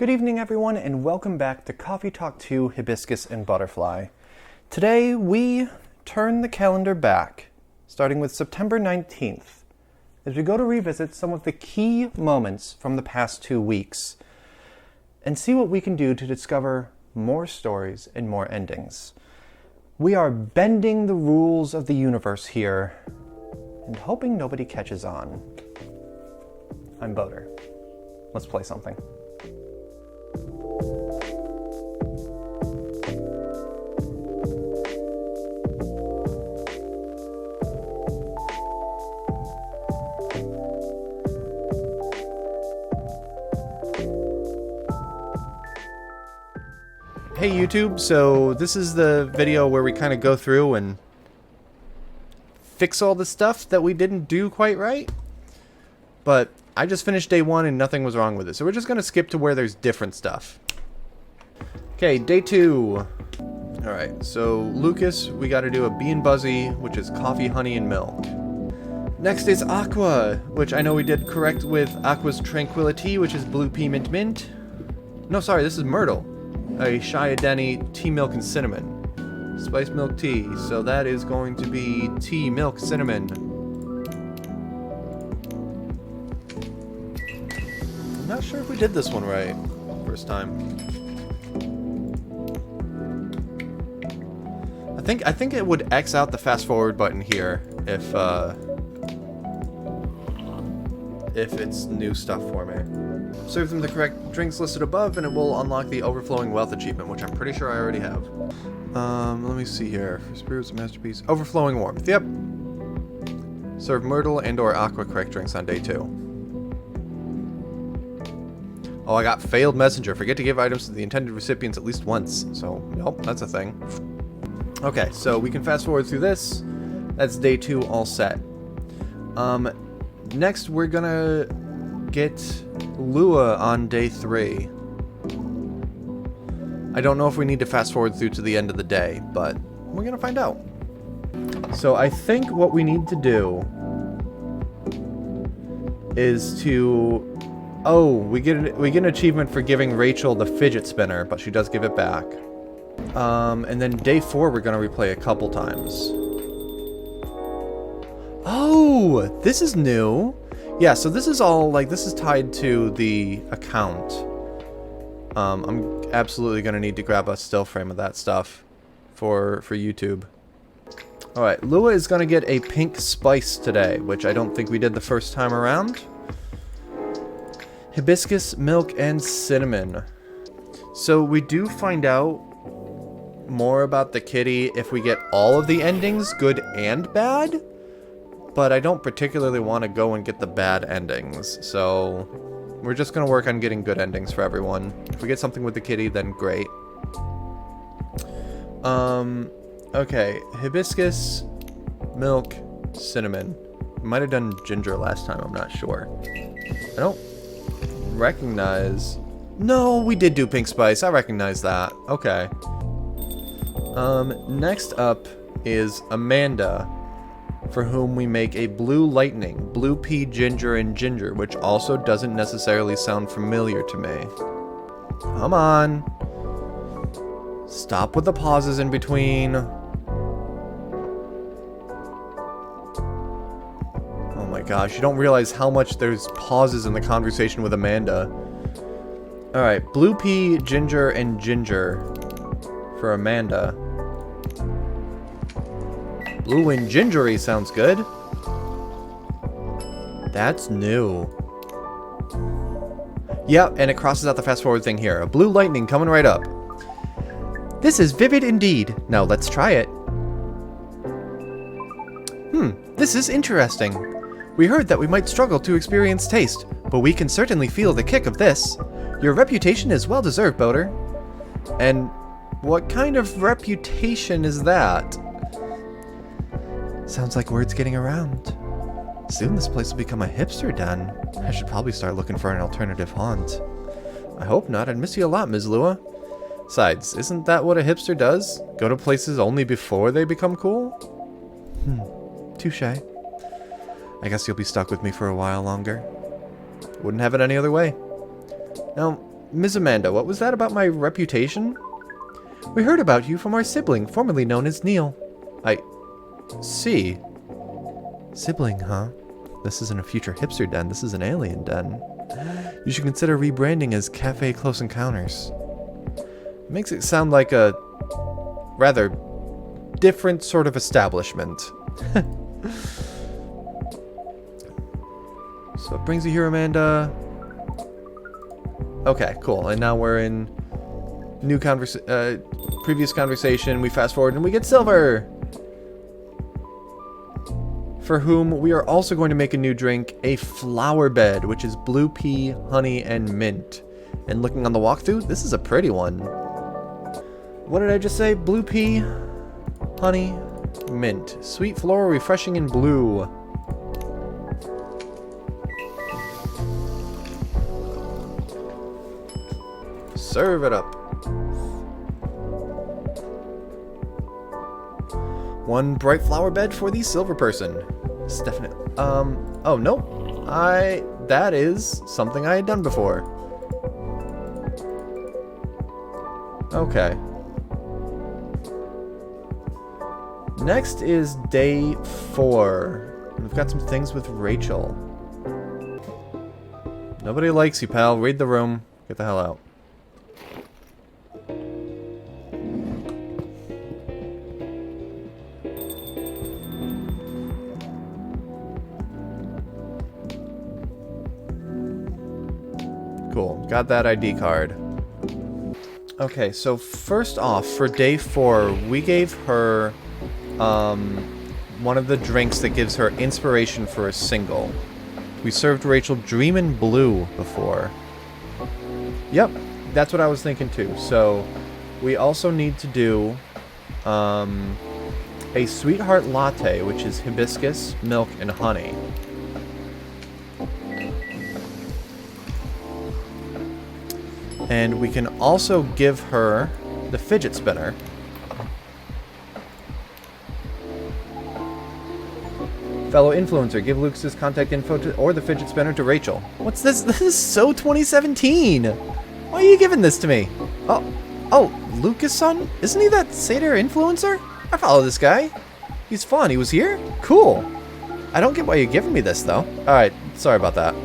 Good evening, everyone, and welcome back to Coffee Talk 2 Hibiscus and Butterfly. Today, we turn the calendar back, starting with September 19th, as we go to revisit some of the key moments from the past 2 weeks, and see what we can do to discover more stories and more endings. We are bending the rules of the universe here, and hoping nobody catches on. I'm Boter. Let's play something. Hey YouTube, so this is the video where we kind of go through and fix all the stuff that we didn't do quite right. But I just finished day 1 and nothing was wrong with it, so we're just going to skip to where there's different stuff. Okay, day 2. Alright, so Lucas, we got to do a Bee and Buzzy, which is coffee, honey, and milk. Next is Aqua, which I know we did correct with Aqua's Tranquility, which is blue pea mint mint. No, sorry, this is Myrtle. A Shia Denny tea, milk, and cinnamon. Spice milk tea. So that is going to be tea, milk, cinnamon. I'm not sure if we did this one right first time. I think it would X out the fast forward button here if it's new stuff for me. Serve them the correct drinks listed above, and it will unlock the Overflowing Wealth achievement, which I'm pretty sure I already have. Let me see here. For Spirits of Masterpiece. Overflowing Warmth. Yep. Serve Myrtle and or Aqua correct drinks on day 2. Oh, I got Failed Messenger. Forget to give items to the intended recipients at least once. So, nope, that's a thing. Okay, so we can fast forward through this. That's day 2 all set. Next we're gonna get Lua on day 3. I don't know if we need to fast forward through to the end of the day, but we're gonna find out. So I think what we need to do is to... Oh, we get an achievement for giving Rachel the fidget spinner, but she does give it back. And then day 4 we're gonna replay a couple times. Oh, this is new. Yeah, so this is all, like, this is tied to the account. I'm absolutely going to need to grab a still frame of that stuff for YouTube. Alright, Lua is going to get a pink spice today, which I don't think we did the first time around. Hibiscus, milk, and cinnamon. So we do find out more about the kitty if we get all of the endings, good and bad. But I don't particularly want to go and get the bad endings, so we're just going to work on getting good endings for everyone. If we get something with the kitty, then great. Okay, hibiscus, milk, cinnamon. Might have done ginger last time, I'm not sure. I don't recognize... No, we did do pink spice, I recognize that. Okay. Next up is Amanda, for whom we make a blue lightning, blue pea, ginger, and ginger, which also doesn't necessarily sound familiar to me. Come on. Stop with the pauses in between. Oh my gosh, you don't realize how much there's pauses in the conversation with Amanda. Alright, blue pea, ginger, and ginger for Amanda. Blue and gingery sounds good. That's new. Yep, and it crosses out the fast forward thing here. A blue lightning coming right up. This is vivid indeed. Now let's try it. This is interesting. We heard that we might struggle to experience taste, but we can certainly feel the kick of this. Your reputation is well deserved, Boter. And what kind of reputation is that? Sounds like word's getting around. Soon this place will become a hipster den. I should probably start looking for an alternative haunt. I hope not. I'd miss you a lot, Ms. Lua. Besides, isn't that what a hipster does? Go to places only before they become cool? Touché. I guess you'll be stuck with me for a while longer. Wouldn't have it any other way. Now, Ms. Amanda, what was that about my reputation? We heard about you from our sibling, formerly known as Neil. I see. Sibling, huh? This isn't a future hipster den, this is an alien den. You should consider rebranding as Cafe Close Encounters. It makes it sound like a rather different sort of establishment. So what brings you here, Amanda? Okay, cool. And now we're in new previous conversation. We fast forward and we get Silver, for whom we are also going to make a new drink, a flower bed, which is blue pea, honey, and mint. And looking on the walkthrough, this is a pretty one. What did I just say? Blue pea, honey, mint. Sweet floral, refreshing, and blue. Serve it up. One bright flower bed for the silver person. Stephanie. Oh, nope. That is something I had done before. Okay. Next is day 4. We've got some things with Rachel. Nobody likes you, pal. Read the room. Get the hell out. Cool. Got that ID card. Okay, so first off, for day 4, we gave her one of the drinks that gives her inspiration for a single. We served Rachel Dreamin' Blue before. Yep, that's what I was thinking too. So we also need to do a sweetheart latte, which is hibiscus, milk, and honey. And we can also give her the fidget spinner. Fellow influencer, give Lucas's contact info or the fidget spinner to Rachel. What's this? This is so 2017. Why are you giving this to me? Oh, Lucas' son? Isn't he that satyr influencer? I follow this guy. He's fun. He was here? Cool. I don't get why you're giving me this, though. Alright, sorry about that.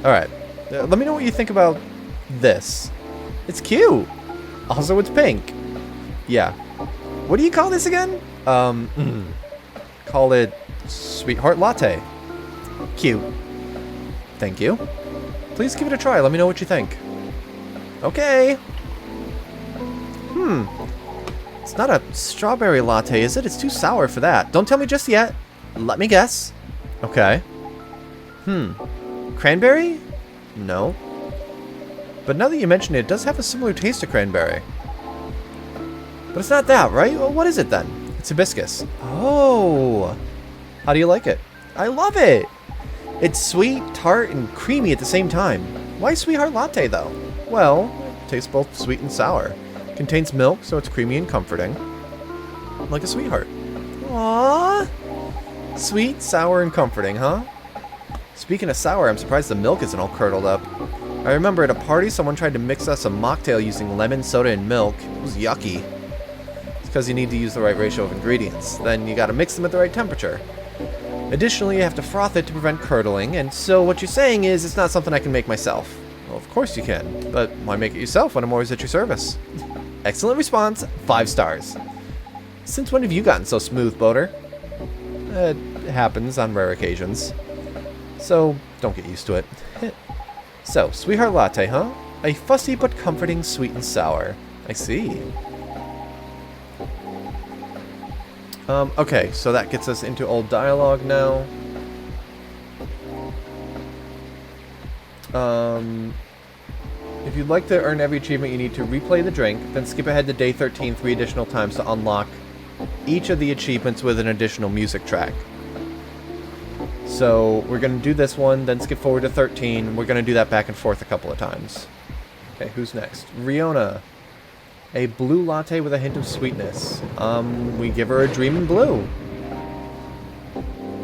Alright, let me know what you think about this. It's cute. Also, it's pink. Yeah. What do you call this again? Call it Sweetheart Latte. Cute. Thank you. Please give it a try. Let me know what you think. Okay. It's not a strawberry latte, is it? It's too sour for that. Don't tell me just yet. Let me guess. Okay. Cranberry? No. But now that you mention it, it does have a similar taste to cranberry. But it's not that, right? Well, what is it then? It's hibiscus. Oh. How do you like it? I love it. It's sweet, tart, and creamy at the same time. Why sweetheart latte, though? Well, it tastes both sweet and sour. Contains milk, so it's creamy and comforting. Like a sweetheart. Aww. Sweet, sour, and comforting, huh? Speaking of sour, I'm surprised the milk isn't all curdled up. I remember at a party, someone tried to mix us a mocktail using lemon, soda, and milk. It was yucky. It's because you need to use the right ratio of ingredients. Then you gotta mix them at the right temperature. Additionally, you have to froth it to prevent curdling, and so what you're saying is it's not something I can make myself. Well, of course you can, but why make it yourself when I'm always at your service? Excellent response, 5 stars. Since when have you gotten so smooth, Boter? It happens on rare occasions. So, don't get used to it. So, sweetheart latte, huh? A fussy but comforting sweet and sour. I see. Okay, so that gets us into old dialogue now. If you'd like to earn every achievement, you need to replay the drink, then skip ahead to day 13 3 additional times to unlock each of the achievements with an additional music track. So, we're going to do this one, then skip forward to 13. We're going to do that back and forth a couple of times. Okay, who's next? Riona. A blue latte with a hint of sweetness. We give her a Dreamin' Blue.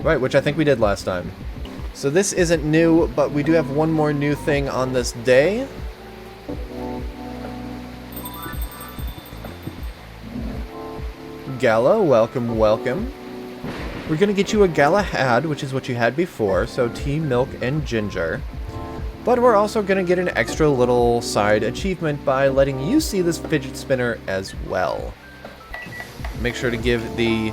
Right, which I think we did last time. So this isn't new, but we do have one more new thing on this day. Gala, welcome, welcome. We're going to get you a Galahad, which is what you had before, so tea, milk, and ginger. But we're also going to get an extra little side achievement by letting you see this fidget spinner as well. Make sure to give the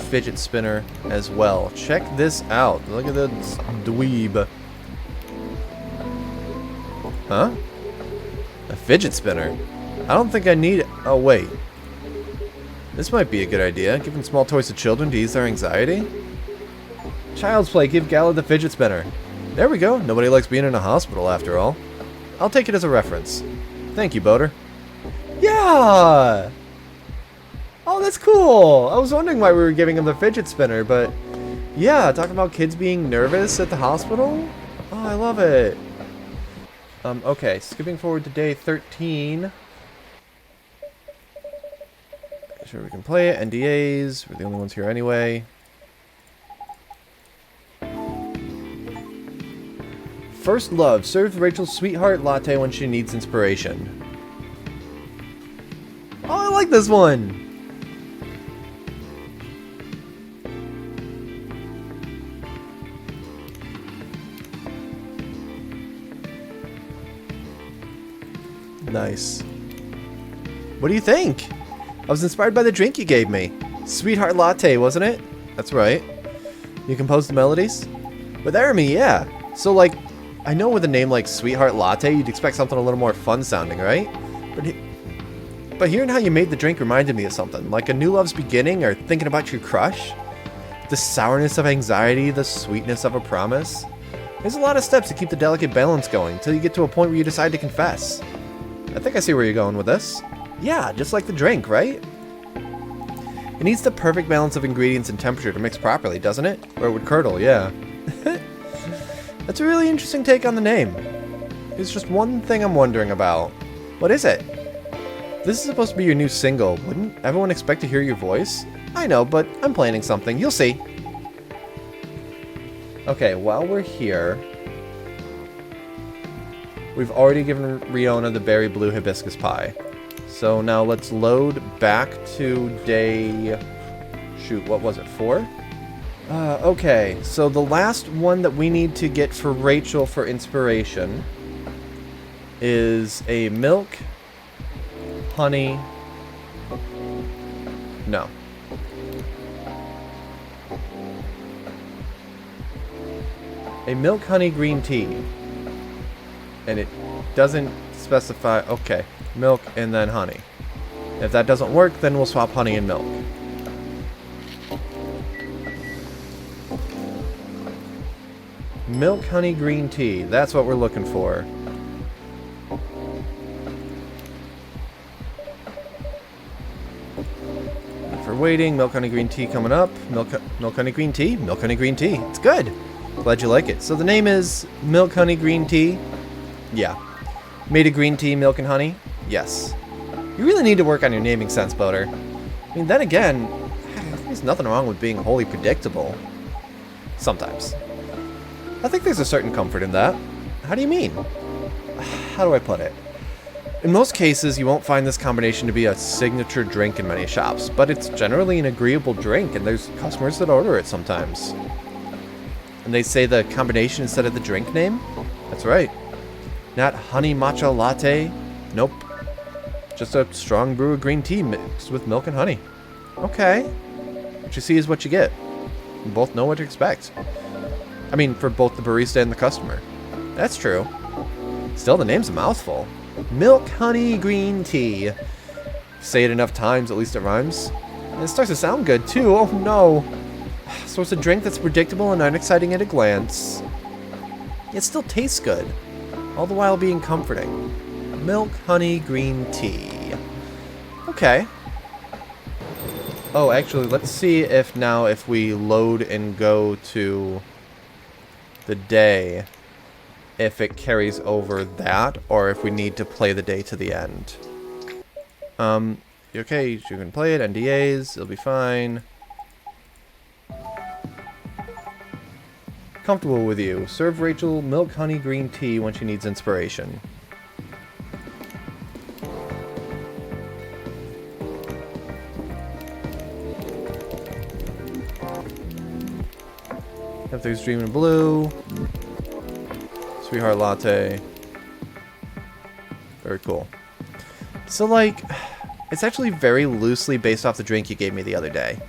fidget spinner as well. Check this out. Look at this dweeb. Huh? A fidget spinner? I don't think I need it. Oh, wait. This might be a good idea, giving small toys to children to ease their anxiety. Child's play, give Gala the fidget spinner. There we go. Nobody likes being in a hospital, after all. I'll take it as a reference. Thank you, Boter. Yeah! Oh, that's cool! I was wondering why we were giving him the fidget spinner, but... yeah, talking about kids being nervous at the hospital? Oh, I love it. Okay, skipping forward to day 13. Sure we can play it. NDAs. We're the only ones here anyway. First love. Serve Rachel's sweetheart latte when she needs inspiration. Oh, I like this one! Nice. What do you think? I was inspired by the drink you gave me. Sweetheart latte, wasn't it? That's right. You composed the melodies? With Army, yeah. So, like, I know with a name like Sweetheart Latte, you'd expect something a little more fun sounding, right? But hearing how you made the drink reminded me of something. Like a new love's beginning or thinking about your crush. The sourness of anxiety, the sweetness of a promise. There's a lot of steps to keep the delicate balance going until you get to a point where you decide to confess. I think I see where you're going with this. Yeah, just like the drink, right? It needs the perfect balance of ingredients and temperature to mix properly, doesn't it? Or it would curdle, yeah. That's a really interesting take on the name. There's just one thing I'm wondering about. What is it? This is supposed to be your new single. Wouldn't everyone expect to hear your voice? I know, but I'm planning something. You'll see. Okay, while we're here... we've already given Riona the berry blue hibiscus pie. So now let's load back to day... shoot, what was it, 4? Okay, so the last one that we need to get for Rachel for inspiration is a milk, honey... no. A milk honey green tea. And it doesn't specify... okay, milk and then honey. If that doesn't work, then we'll swap honey and milk. Milk honey green tea. That's what we're looking for. For waiting, milk honey green tea coming up. Milk honey green tea. Milk honey green tea. It's good. Glad you like it. So the name is milk honey green tea. Yeah. Made of green tea, milk, and honey? Yes. You really need to work on your naming sense, Boter. I mean, then again, there's nothing wrong with being wholly predictable. Sometimes. I think there's a certain comfort in that. How do you mean? How do I put it? In most cases, you won't find this combination to be a signature drink in many shops, but it's generally an agreeable drink, and there's customers that order it sometimes. And they say the combination instead of the drink name? That's right. Not honey matcha latte. Nope. Just a strong brew of green tea mixed with milk and honey. Okay. What you see is what you get. You both know what to expect. I mean, for both the barista and the customer. That's true. Still, the name's a mouthful. Milk honey green tea. Say it enough times, at least it rhymes. And it starts to sound good, too. Oh, no. So it's a drink that's predictable and unexciting at a glance. It still tastes good. All the while being comforting. Milk, honey, green tea. Okay. Oh, actually, let's see if now if we load and go to the day, if it carries over that, or if we need to play the day to the end. Okay, you can play it, NDAs, it'll be fine. Comfortable with you. Serve Rachel milk, honey, green tea when she needs inspiration. If there's Dreaming Blue. Sweetheart Latte. Very cool. So, like, it's actually very loosely based off the drink you gave me the other day.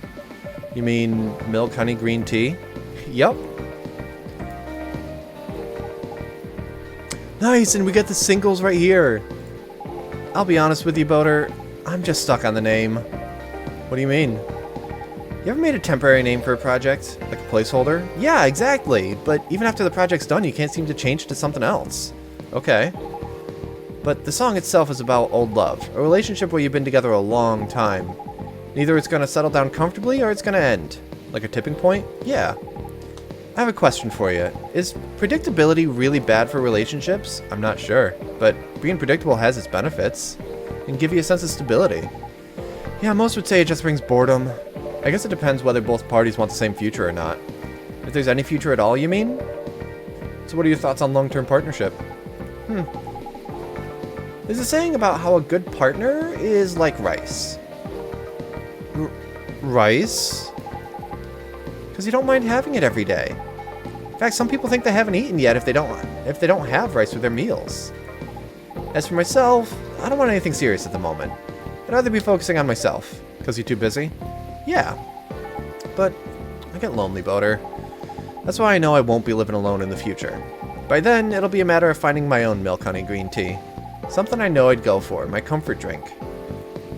You mean milk, honey, green tea? Yup. Nice, and we get the singles right here. I'll be honest with you, Boter. I'm just stuck on the name. What do you mean? You ever made a temporary name for a project? Like a placeholder? Yeah, exactly. But even after the project's done, you can't seem to change it to something else. Okay. But the song itself is about old love. A relationship where you've been together a long time. Either it's going to settle down comfortably or it's going to end. Like a tipping point? Yeah. I have a question for you. Is predictability really bad for relationships? I'm not sure. But being predictable has its benefits. It can give you a sense of stability. Yeah, most would say it just brings boredom. I guess it depends whether both parties want the same future or not. If there's any future at all, you mean? So what are your thoughts on long-term partnership? There's a saying about how a good partner is like rice. Rice? Because you don't mind having it every day. In fact, some people think they haven't eaten yet if they don't have rice with their meals. As for myself, I don't want anything serious at the moment. I'd rather be focusing on myself. Because you're too busy? Yeah. But I get lonely, Boter. That's why I know I won't be living alone in the future. By then, it'll be a matter of finding my own milk, honey, green tea. Something I know I'd go for, my comfort drink.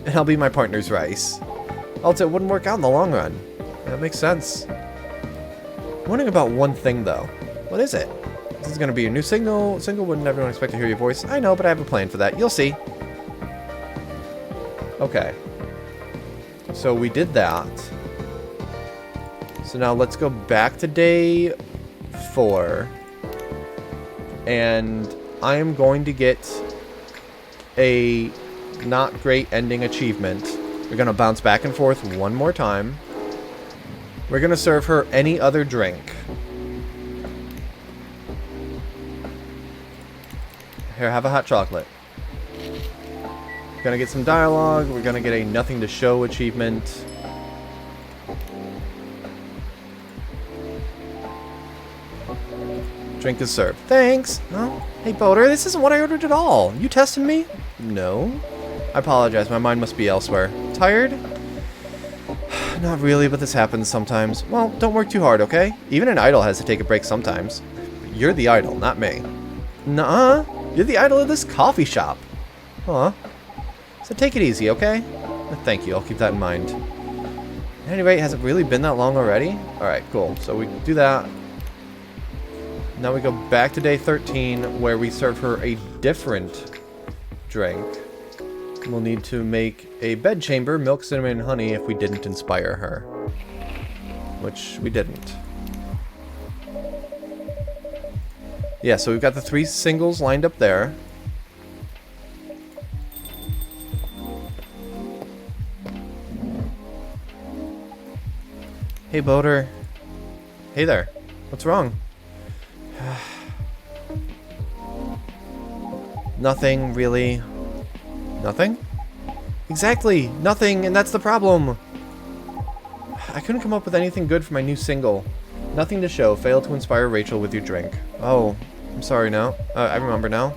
And I'll be my partner's rice. Else it wouldn't work out in the long run. That makes sense. I'm wondering about one thing, though. What is it? This is going to be your new single. Wouldn't everyone expect to hear your voice? I know, but I have a plan for that. You'll see. Okay. So we did that. So now let's go back to day 4. And I am going to get a not great ending achievement. We're going to bounce back and forth one more time. We're going to serve her any other drink. Here, have a hot chocolate. We're going to get some dialogue. We're going to get a nothing to show achievement. Drink is served. Thanks. Oh, hey, Boter, this isn't what I ordered at all. You testing me? No. I apologize. My mind must be elsewhere. Tired? Not really, but this happens sometimes. Well, don't work too hard, okay? Even an idol has to take a break sometimes. You're the idol, not me. Nuh-uh. You're the idol of this coffee shop. Huh? So take it easy, okay? Thank you. I'll keep that in mind. At any rate, has it really been that long already? Alright, cool. So we do that. Now we go back to day 13, where we serve her a different drink. We'll need to make a bed chamber, milk, cinnamon, and honey if we didn't inspire her. Which we didn't. Yeah, so we've got the 3 singles lined up there. Hey, Boter. Hey there. What's wrong? Nothing, really. Nothing? Exactly, nothing, and that's the problem. I couldn't come up with anything good for my new single. Nothing to show. Failed to inspire Rachel with your drink. Oh, I'm sorry now. I remember now.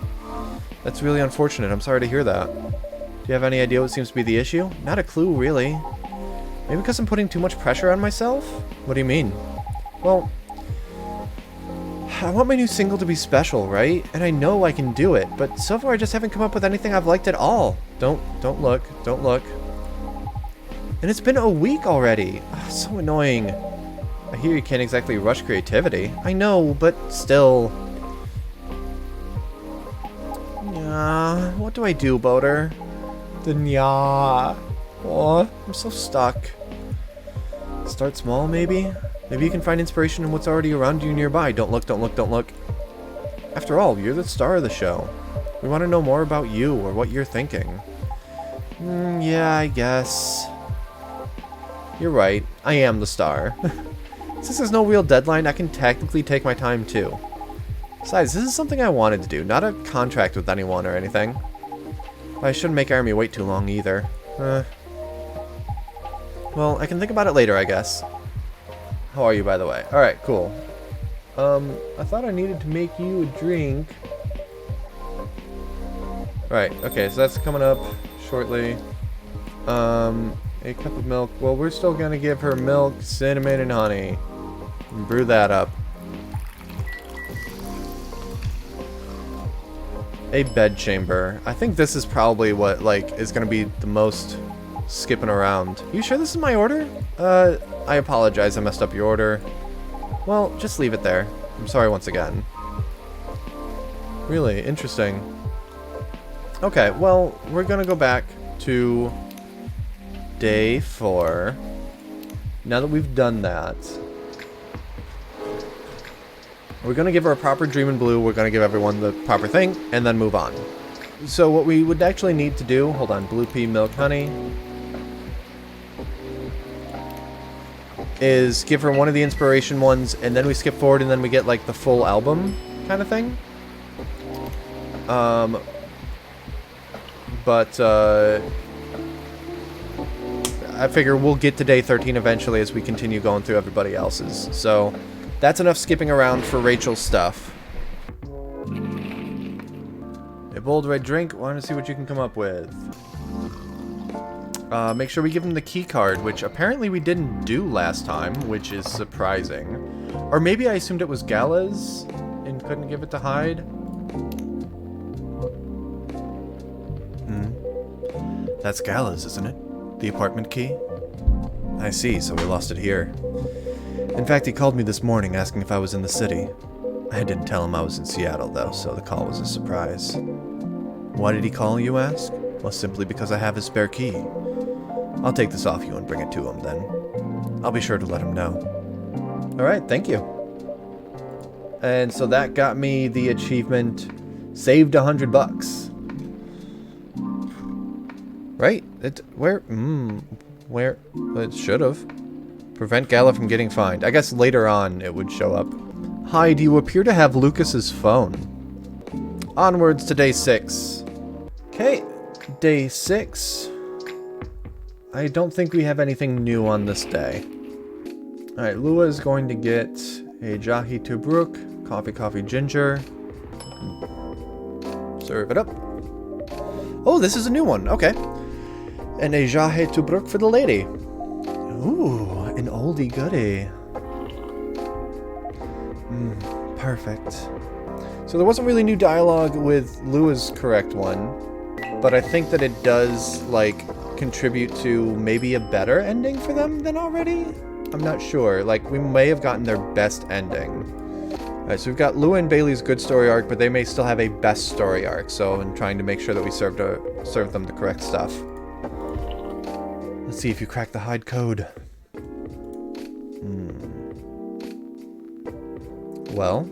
That's really unfortunate. I'm sorry to hear that. Do you have any idea what seems to be the issue? Not a clue, really. Maybe because I'm putting too much pressure on myself? What do you mean? Well, I want my new single to be special, right? And I know I can do it, but so far I just haven't come up with anything I've liked at all. Don't look. Don't look. And it's been a week already. Ugh, so annoying. I hear you can't exactly rush creativity. I know, but still. Yeah, what do I do, Boter? Yeah. Oh, I'm so stuck. Start small, maybe? Maybe you can find inspiration in what's already around you nearby. Don't look, don't look, don't look. After all, you're the star of the show. We want to know more about you or what you're thinking. Yeah, I guess. You're right. I am the star. Since there's no real deadline, I can technically take my time too. Besides, this is something I wanted to do, not a contract with anyone or anything. I shouldn't make Army wait too long either. Well, I can think about it later, I guess. How are you, by the way? Alright, cool. I thought I needed to make you a drink. Right, okay, so that's coming up shortly. A cup of milk. Well, we're still gonna give her milk, cinnamon, and honey. And brew that up. A bed chamber. I think this is probably what, like, is gonna be the most skipping around. You sure this is my order? I apologize, I messed up your order. Well, just leave it there. I'm sorry once again. Really, interesting. Okay, well, we're gonna go back to day 4. Now that we've done that, we're gonna give her a proper dream in blue, we're gonna give everyone the proper thing, and then move on. So what we would actually need to do, hold on, blue pea, milk, honey, is give her one of the inspiration ones, and then we skip forward, and then we get, like, the full album kind of thing. But I figure we'll get to day 13 eventually as we continue going through everybody else's. So that's enough skipping around for Rachel's stuff. A bold red drink. Want to see what you can come up with. Make sure we give him the key card, which apparently we didn't do last time, which is surprising. Or maybe I assumed it was Gala's and couldn't give it to Hyde. That's Gala's, isn't it? The apartment key? I see, so we lost it here. In fact, he called me this morning asking if I was in the city. I didn't tell him I was in Seattle, though, so the call was a surprise. Why did he call, you ask? Well, simply because I have his spare key. I'll take this off you and bring it to him, then. I'll be sure to let him know. Alright, thank you. And so that got me the achievement, saved $100. Right? Where it should have. Prevent Gala from getting fined. I guess later on it would show up. Hyde, you appear to have Lucas's phone. Onwards to day 6. Okay, day 6. I don't think we have anything new on this day. Alright, Lua is going to get a Jahi Tubruk, coffee ginger. Serve it up. Oh, this is a new one. Okay. And a Jahe Tubruk for the lady. Ooh, an oldie goodie. Perfect. So there wasn't really new dialogue with Lua's correct one, but I think that it does, like, contribute to maybe a better ending for them than already? I'm not sure. Like, we may have gotten their best ending. Alright, so we've got Lua and Bailey's good story arc, but they may still have a best story arc, so I'm trying to make sure that we serve them the correct stuff. Let's see if you crack the Hyde code. Well,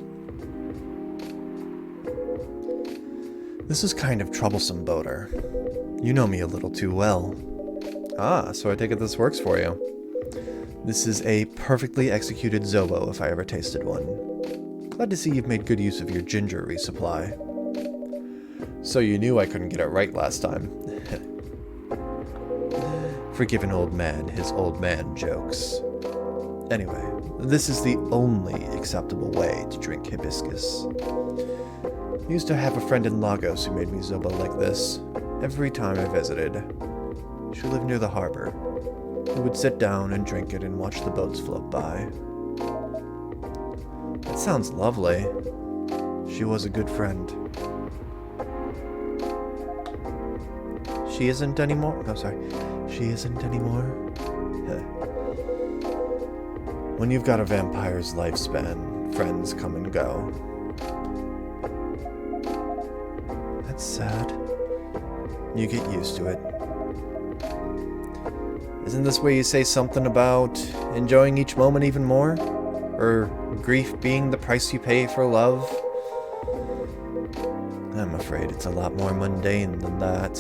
this is kind of troublesome, Boter. You know me a little too well. Ah, so I take it this works for you. This is a perfectly executed Zobo if I ever tasted one. Glad to see you've made good use of your ginger resupply. So you knew I couldn't get it right last time. Forgive an old man his old man jokes. Anyway, this is the only acceptable way to drink hibiscus. I used to have a friend in Lagos who made me Zobo like this every time I visited. She lived near the harbor. We would sit down and drink it and watch the boats float by. That sounds lovely. She was a good friend. She isn't anymore? Oh, sorry. She isn't anymore? When you've got a vampire's lifespan, friends come and go. That's sad. You get used to it. Isn't this where you say something about enjoying each moment even more? Or grief being the price you pay for love? I'm afraid it's a lot more mundane than that.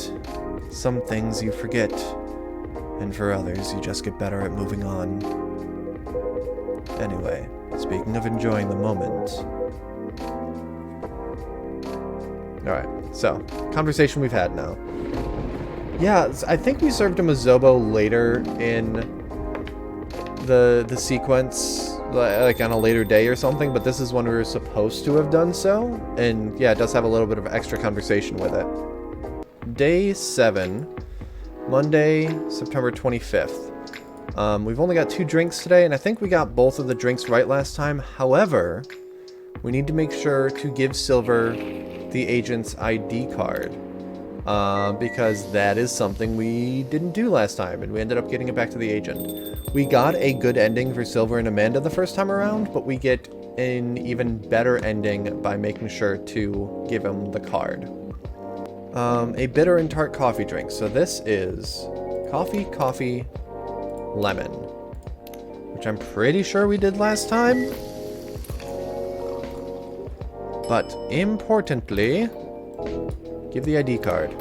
Some things you forget, and for others you just get better at moving on. Anyway, speaking of enjoying the moment... Alright, so, conversation we've had now. Yeah, I think we served him a Zobo later in the sequence, like on a later day or something, but this is when we were supposed to have done so. And yeah, it does have a little bit of extra conversation with it. Day 7, Monday, September 25th. We've only got 2 drinks today, and I think we got both of the drinks right last time. However, we need to make sure to give Silver the agent's ID card. Because that is something we didn't do last time, and we ended up getting it back to the agent. We got a good ending for Silver and Amanda the first time around, but we get an even better ending by making sure to give him the card. A bitter and tart coffee drink. So this is coffee, lemon, which I'm pretty sure we did last time. But importantly, give the ID card.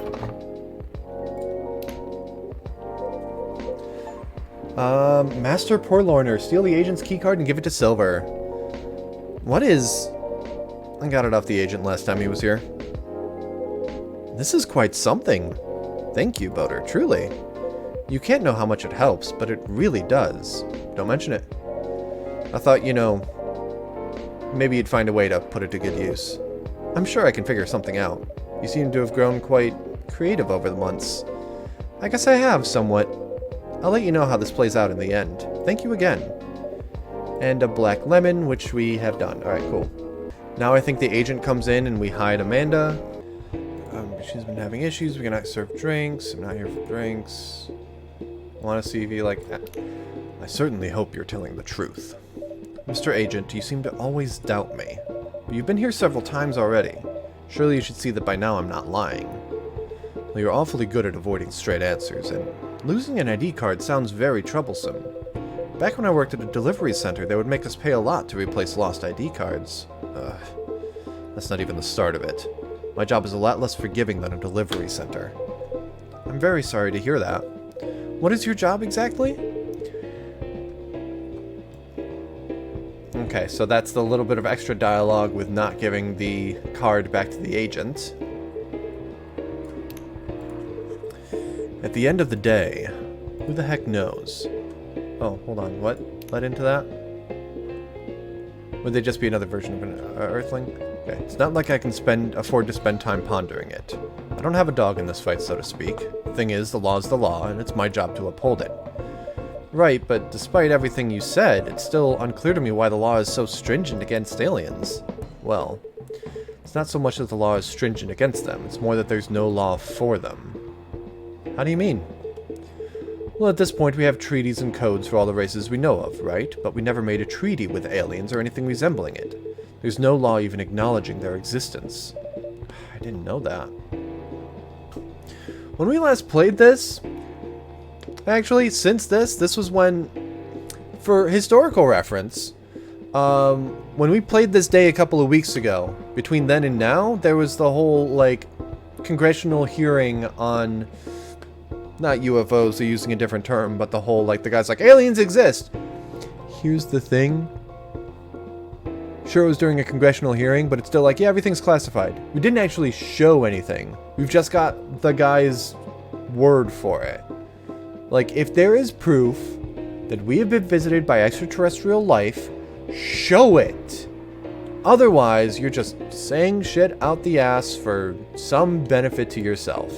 Master Purloiner. Steal the agent's keycard and give it to Silver. What is... I got it off the agent last time he was here. This is quite something. Thank you, Boter. Truly. You can't know how much it helps, but it really does. Don't mention it. I thought, you know, maybe you'd find a way to put it to good use. I'm sure I can figure something out. You seem to have grown quite creative over the months. I guess I have, somewhat. I'll let you know how this plays out in the end. Thank you again. And a black lemon, which we have done. Alright, cool. Now I think the agent comes in and we hide Amanda. She's been having issues. We cannot serve drinks. I'm not here for drinks. Want to see if you like... I certainly hope you're telling the truth. Mr. Agent, you seem to always doubt me. But you've been here several times already. Surely you should see that by now I'm not lying. Well, you're awfully good at avoiding straight answers, and losing an ID card sounds very troublesome. Back when I worked at a delivery center, they would make us pay a lot to replace lost ID cards. That's not even the start of it. My job is a lot less forgiving than a delivery center. I'm very sorry to hear that. What is your job exactly? Okay, so that's the little bit of extra dialogue with not giving the card back to the agent. At the end of the day, who the heck knows? Oh, hold on, what led into that? Would they just be another version of an Earthling? Okay, it's not like I can afford to spend time pondering it. I don't have a dog in this fight, so to speak. The thing is, the law's the law, and it's my job to uphold it. Right, but despite everything you said, it's still unclear to me why the law is so stringent against aliens. Well, it's not so much that the law is stringent against them, it's more that there's no law for them. How do you mean? Well, at this point we have treaties and codes for all the races we know of, right? But we never made a treaty with aliens or anything resembling it. There's no law even acknowledging their existence. I didn't know that. When we last played this, actually, since this was when, for historical reference, when we played this day a couple of weeks ago, between then and now, there was the whole, like, congressional hearing on, not UFOs, they're using a different term, but the whole, like, the guy's like, aliens exist! Here's the thing. Sure, it was during a congressional hearing, but it's still like, yeah, everything's classified. We didn't actually show anything. We've just got the guy's word for it. Like, if there is proof that we have been visited by extraterrestrial life, show it. Otherwise, you're just saying shit out the ass for some benefit to yourself.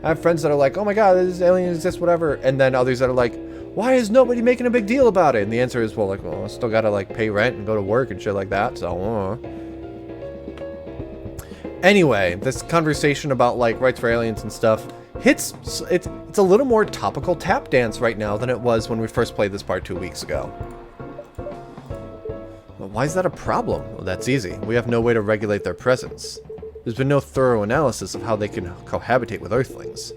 I have friends that are like, oh my god, this alien exists, whatever. And then others that are like, why is nobody making a big deal about it? And the answer is, well, like, well, I still gotta, like, pay rent and go to work and shit like that, so, Anyway, this conversation about, like, rights for aliens and stuff, it's a little more topical tap dance right now than it was when we first played this part 2 weeks ago. Well, why is that a problem? Well, that's easy. We have no way to regulate their presence. There's been no thorough analysis of how they can cohabitate with Earthlings.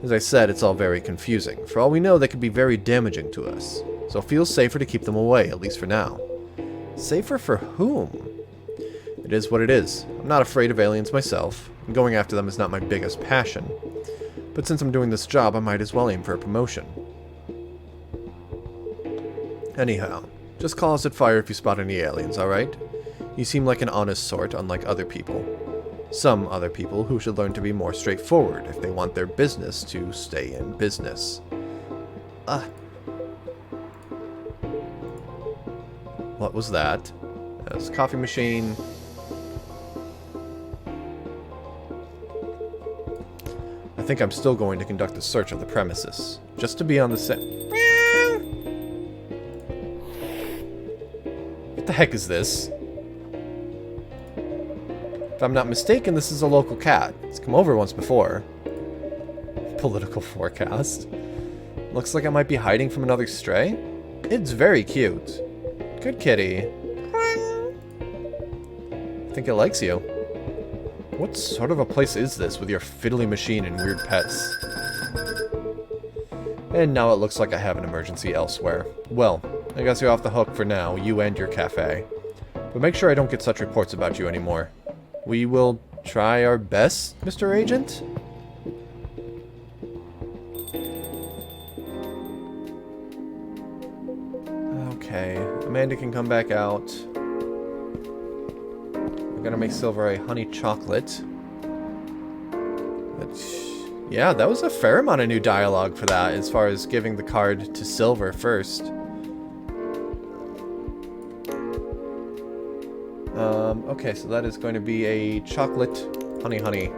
As I said, it's all very confusing. For all we know, they could be very damaging to us. So it feels safer to keep them away, at least for now. Safer for whom? It is what it is. I'm not afraid of aliens myself, and going after them is not my biggest passion. But since I'm doing this job, I might as well aim for a promotion. Anyhow, just call us at fire if you spot any aliens, alright? You seem like an honest sort, unlike other people. Some other people who should learn to be more straightforward if they want their business to stay in business. What was that? That was a coffee machine. I think I'm still going to conduct a search of the premises, just to be on the set. What the heck is this? If I'm not mistaken, this is a local cat. It's come over once before. Political forecast. Looks like it might be hiding from another stray. It's very cute. Good kitty. I think it likes you. What sort of a place is this with your fiddly machine and weird pets? And now it looks like I have an emergency elsewhere. Well, I guess you're off the hook for now, you and your cafe. But make sure I don't get such reports about you anymore. We will try our best, Mr. Agent? Okay, Amanda can come back out. We're gonna make Silver a honey chocolate. Which, yeah, that was a fair amount of new dialogue for that, as far as giving the card to Silver first. Okay, so that is going to be a chocolate honey.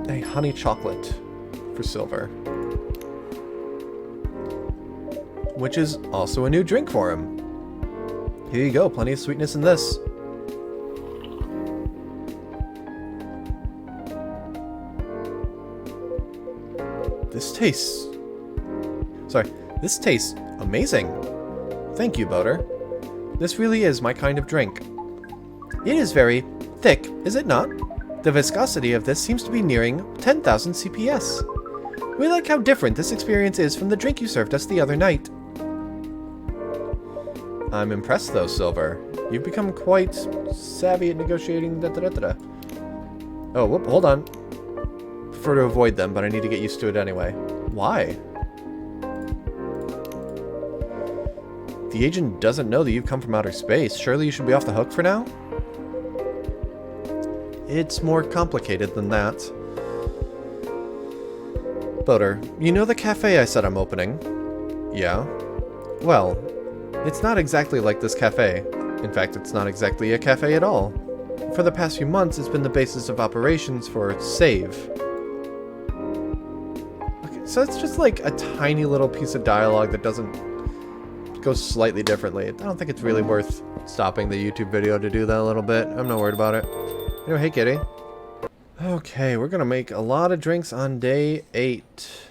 A honey chocolate for Silver. Which is also a new drink for him. Here you go, plenty of sweetness in this. This tastes amazing. Thank you, Boter. This really is my kind of drink. It is very thick, is it not? The viscosity of this seems to be nearing 10,000 CPS. We like how different this experience is from the drink you served us the other night. I'm impressed though, Silver. You've become quite savvy at negotiating Oh, whoop, hold on. Prefer to avoid them, but I need to get used to it anyway. Why? The agent doesn't know that you've come from outer space. Surely you should be off the hook for now? It's more complicated than that. Boter, you know the cafe I said I'm opening? Yeah. Well, it's not exactly like this cafe. In fact, it's not exactly a cafe at all. For the past few months, it's been the basis of operations for Save. Okay, so it's just like a tiny little piece of dialogue that doesn't go slightly differently. I don't think it's really worth stopping the YouTube video to do that a little bit. I'm not worried about it. Anyway, hey kitty. Okay, we're gonna make a lot of drinks on day 8.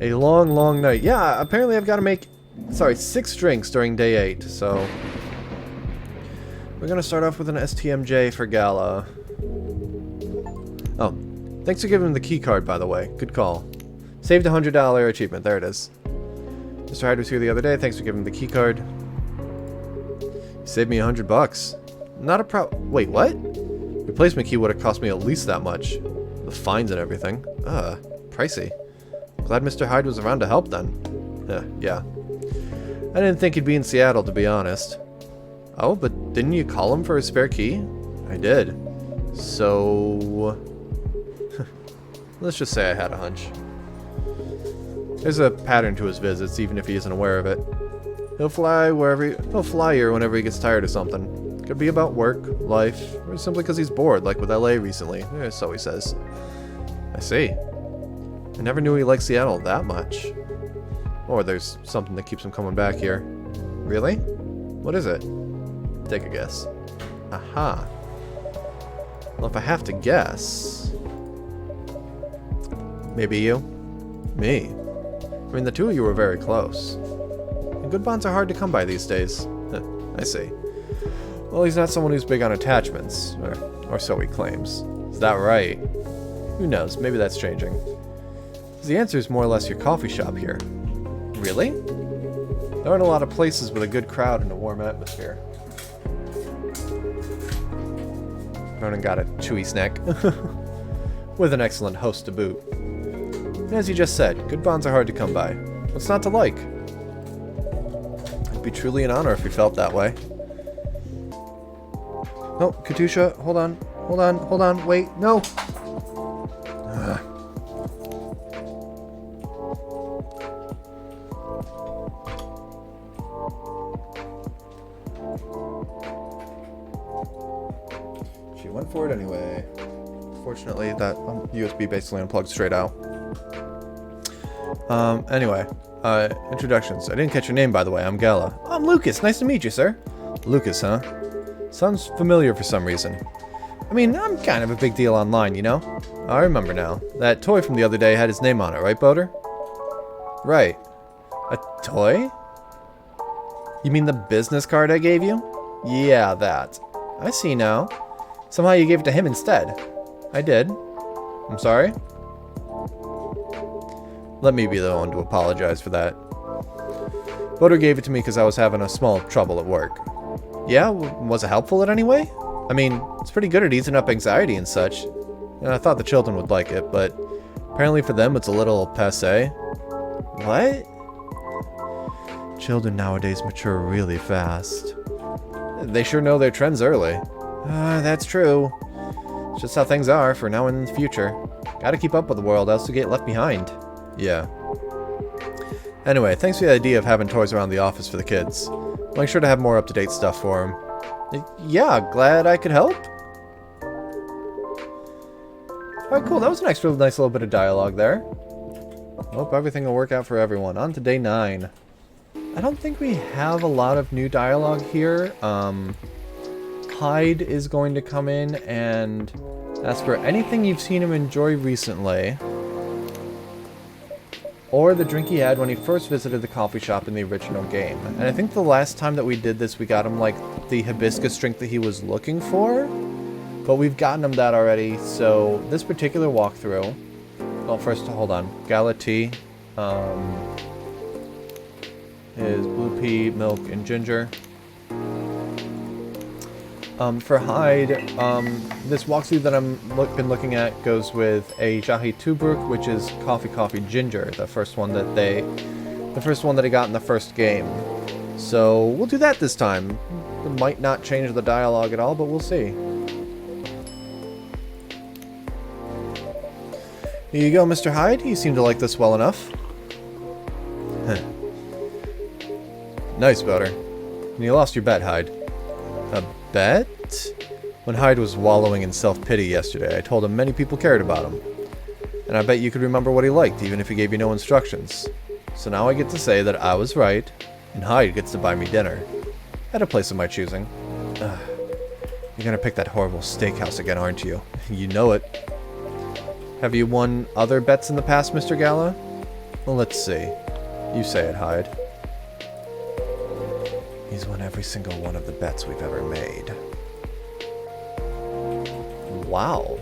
A long night. Yeah, apparently I've got to make, 6 drinks during day 8, so we're gonna start off with an STMJ for Gala. Oh, thanks for giving him the key card, by the way. Good call. Saved a $100 achievement. There it is. Mr. Hyde was here the other day. Thanks for giving him the key card. You saved me $100. Not a Wait, what? Replacement key would have cost me at least that much. The fines and everything. Pricey. Glad Mr. Hyde was around to help then. Yeah. I didn't think he'd be in Seattle, to be honest. Oh, but didn't you call him for a spare key? I did. So let's just say I had a hunch. There's a pattern to his visits, even if he isn't aware of it. He'll fly here whenever he gets tired of something. Could be about work, life, or simply because he's bored, like with LA recently. So he says. I see. I never knew he liked Seattle that much. Or there's something that keeps him coming back here. Really? What is it? Take a guess. Aha. Well, if I have to guess... Maybe you? Me? I mean, the two of you were very close. And good bonds are hard to come by these days. I see. Well, he's not someone who's big on attachments. Or so he claims. Is that right? Who knows? Maybe that's changing. The answer is more or less your coffee shop here. Really? There aren't a lot of places with a good crowd and a warm atmosphere. Ronan got a chewy snack. With an excellent host to boot. And as you just said, good bonds are hard to come by. What's not to like? It'd be truly an honor if we felt that way. Oh, Katusha, hold on, wait, no! She went for it anyway. Fortunately, that USB basically unplugged straight out. Anyway, introductions. I didn't catch your name, by the way. I'm Gala. I'm Lucas. Nice to meet you, sir. Lucas, huh? Sounds familiar for some reason. I mean, I'm kind of a big deal online, you know? I remember now. That toy from the other day had his name on it, right, Boter? Right. A toy? You mean the business card I gave you? Yeah, that. I see now. Somehow you gave it to him instead. I did. I'm sorry? Let me be the one to apologize for that. Boter gave it to me because I was having a small trouble at work. Yeah? Was it helpful in any way? I mean, it's pretty good at easing up anxiety and such. And I thought the children would like it, but apparently for them it's a little passé. What? Children nowadays mature really fast. They sure know their trends early. That's true. It's just how things are for now and in the future. Gotta keep up with the world, else you get left behind. Yeah. Anyway, thanks for the idea of having toys around the office for the kids. I'll make sure to have more up-to-date stuff for them. Yeah, glad I could help. Alright, cool. That was an extra nice little bit of dialogue there. Hope everything will work out for everyone. On to day 9. I don't think we have a lot of new dialogue here. Hyde is going to come in and ask for anything you've seen him enjoy recently. Or the drink he had when he first visited the coffee shop in the original game. And I think the last time that we did this, we got him, like, the hibiscus drink that he was looking for. But we've gotten him that already, so this particular walkthrough... Well, first, hold on. Gala tea. Is blue pea, milk, and ginger. For Hyde, this walkthrough that I'm been looking at goes with a Jahi Tubruk, which is coffee ginger, the first one that he got in the first game. So we'll do that this time. It might not change the dialogue at all, but we'll see. Here you go, Mr. Hyde. You seem to like this well enough. Nice, Boter. And you lost your bet, Hyde. A bet? When Hyde was wallowing in self-pity yesterday, I told him many people cared about him. And I bet you could remember what he liked, even if he gave you no instructions. So now I get to say that I was right, and Hyde gets to buy me dinner. At a place of my choosing. You're gonna pick that horrible steakhouse again, aren't you? You know it. Have you won other bets in the past, Mr. Gala? Well, let's see. You say it, Hyde. He's won every single one of the bets we've ever made. Wow.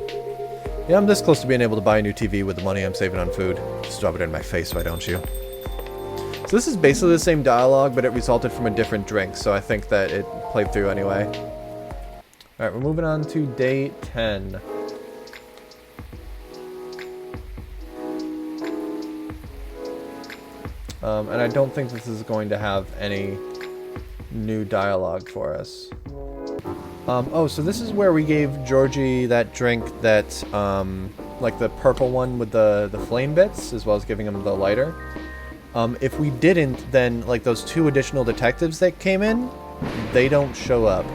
Yeah, I'm this close to being able to buy a new TV with the money I'm saving on food. Just rub it in my face, why don't you? So this is basically the same dialogue, but it resulted from a different drink, so I think that it played through anyway. Alright, we're moving on to day 10. And I don't think this is going to have any new dialogue for us. Oh, so this is where we gave Georgie that drink that, like the purple one with the flame bits, as well as giving him the lighter. If we didn't, then, like, those 2 additional detectives that came in, they don't show up.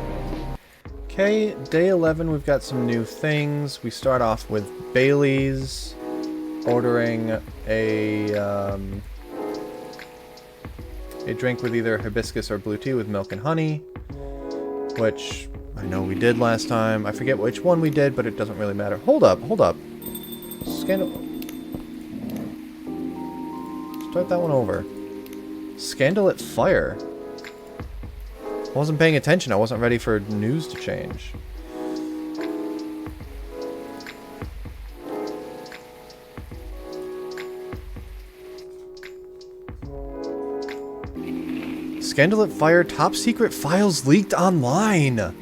Okay, day 11, we've got some new things. We start off with Bailey's ordering a drink with either hibiscus or blue tea with milk and honey, which I know we did last time. I forget which one we did, but it doesn't really matter. Hold up. Scandal... Start that one over. Scandal at Fire. I wasn't paying attention. I wasn't ready for news to change. Scandal at Fire, top secret files leaked online.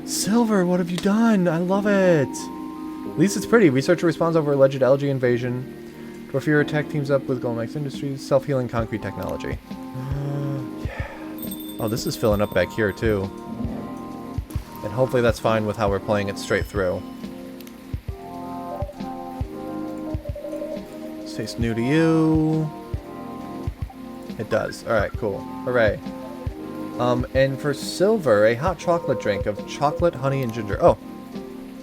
Silver, what have you done? I love it. At least it's pretty. Researcher responds over alleged algae invasion. Dwarfier attack teams up with Golmax Industries. Self-healing concrete technology. Yeah. Oh, this is filling up back here too. And hopefully that's fine with how we're playing it straight through. This tastes new to you. It does. Alright, cool. Hooray. And for silver, a hot chocolate drink of chocolate, honey, and ginger. Oh,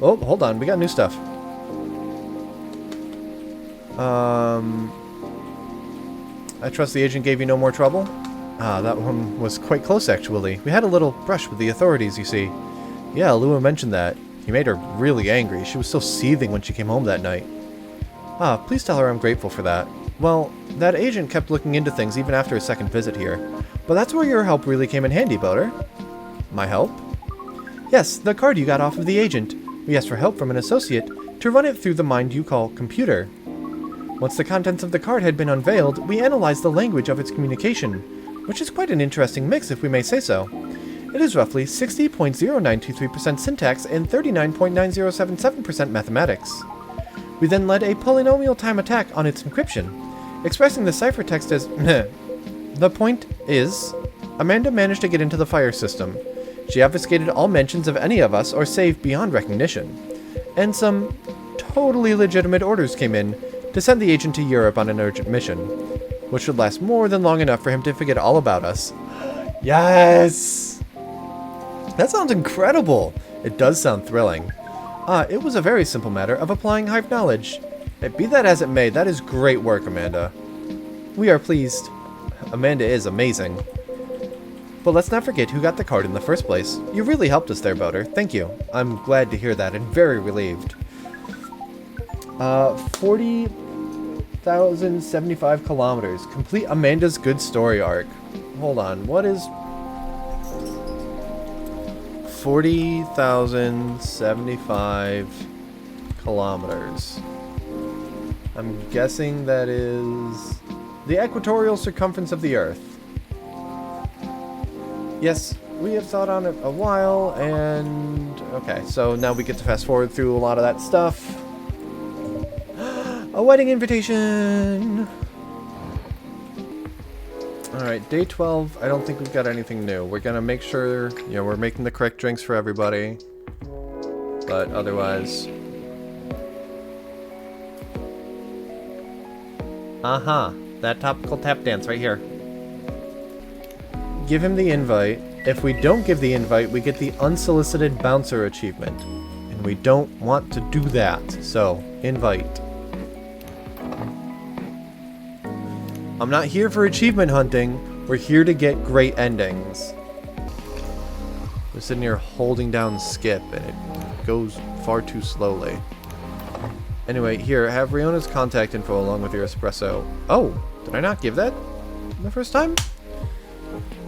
hold on, we got new stuff. I trust the agent gave you no more trouble? Ah, that one was quite close, actually. We had a little brush with the authorities, you see. Yeah, Lua mentioned that. He made her really angry. She was still seething when she came home that night. Ah, please tell her I'm grateful for that. Well, that agent kept looking into things even after his second visit here. But that's where your help really came in handy, Boter. My help? Yes, the card you got off of the agent. We asked for help from an associate to run it through the mind you call computer. Once the contents of the card had been unveiled, we analyzed the language of its communication, which is quite an interesting mix if we may say so. It is roughly 60.0923% syntax and 39.9077% mathematics. We then led a polynomial time attack on its encryption, expressing the ciphertext as The point is, Amanda managed to get into the fire system. She obfuscated all mentions of any of us or saved beyond recognition. And some totally legitimate orders came in to send the agent to Europe on an urgent mission, which would last more than long enough for him to forget all about us. Yes! That sounds incredible! It does sound thrilling. It was a very simple matter of applying hive knowledge. Be that as it may, that is great work, Amanda. We are pleased. Amanda is amazing. But let's not forget who got the card in the first place. You really helped us there, Boter. Thank you. I'm glad to hear that and very relieved. 40,075 kilometers. Complete Amanda's good story arc. Hold on, what is 40,075 kilometers? I'm guessing that is the equatorial circumference of the Earth. Yes, we have thought on it a while, and okay, so now we get to fast forward through a lot of that stuff. A wedding invitation! Alright, day 12, I don't think we've got anything new. We're gonna make sure, you know, we're making the correct drinks for everybody. But otherwise... that topical tap dance right here. Give him the invite. If we don't give the invite, we get the unsolicited bouncer achievement. And we don't want to do that, so, invite. I'm not here for achievement hunting. We're here to get great endings. We're sitting here holding down skip, and it goes far too slowly. Anyway, here, have Riona's contact info along with your espresso. Oh, did I not give that the first time?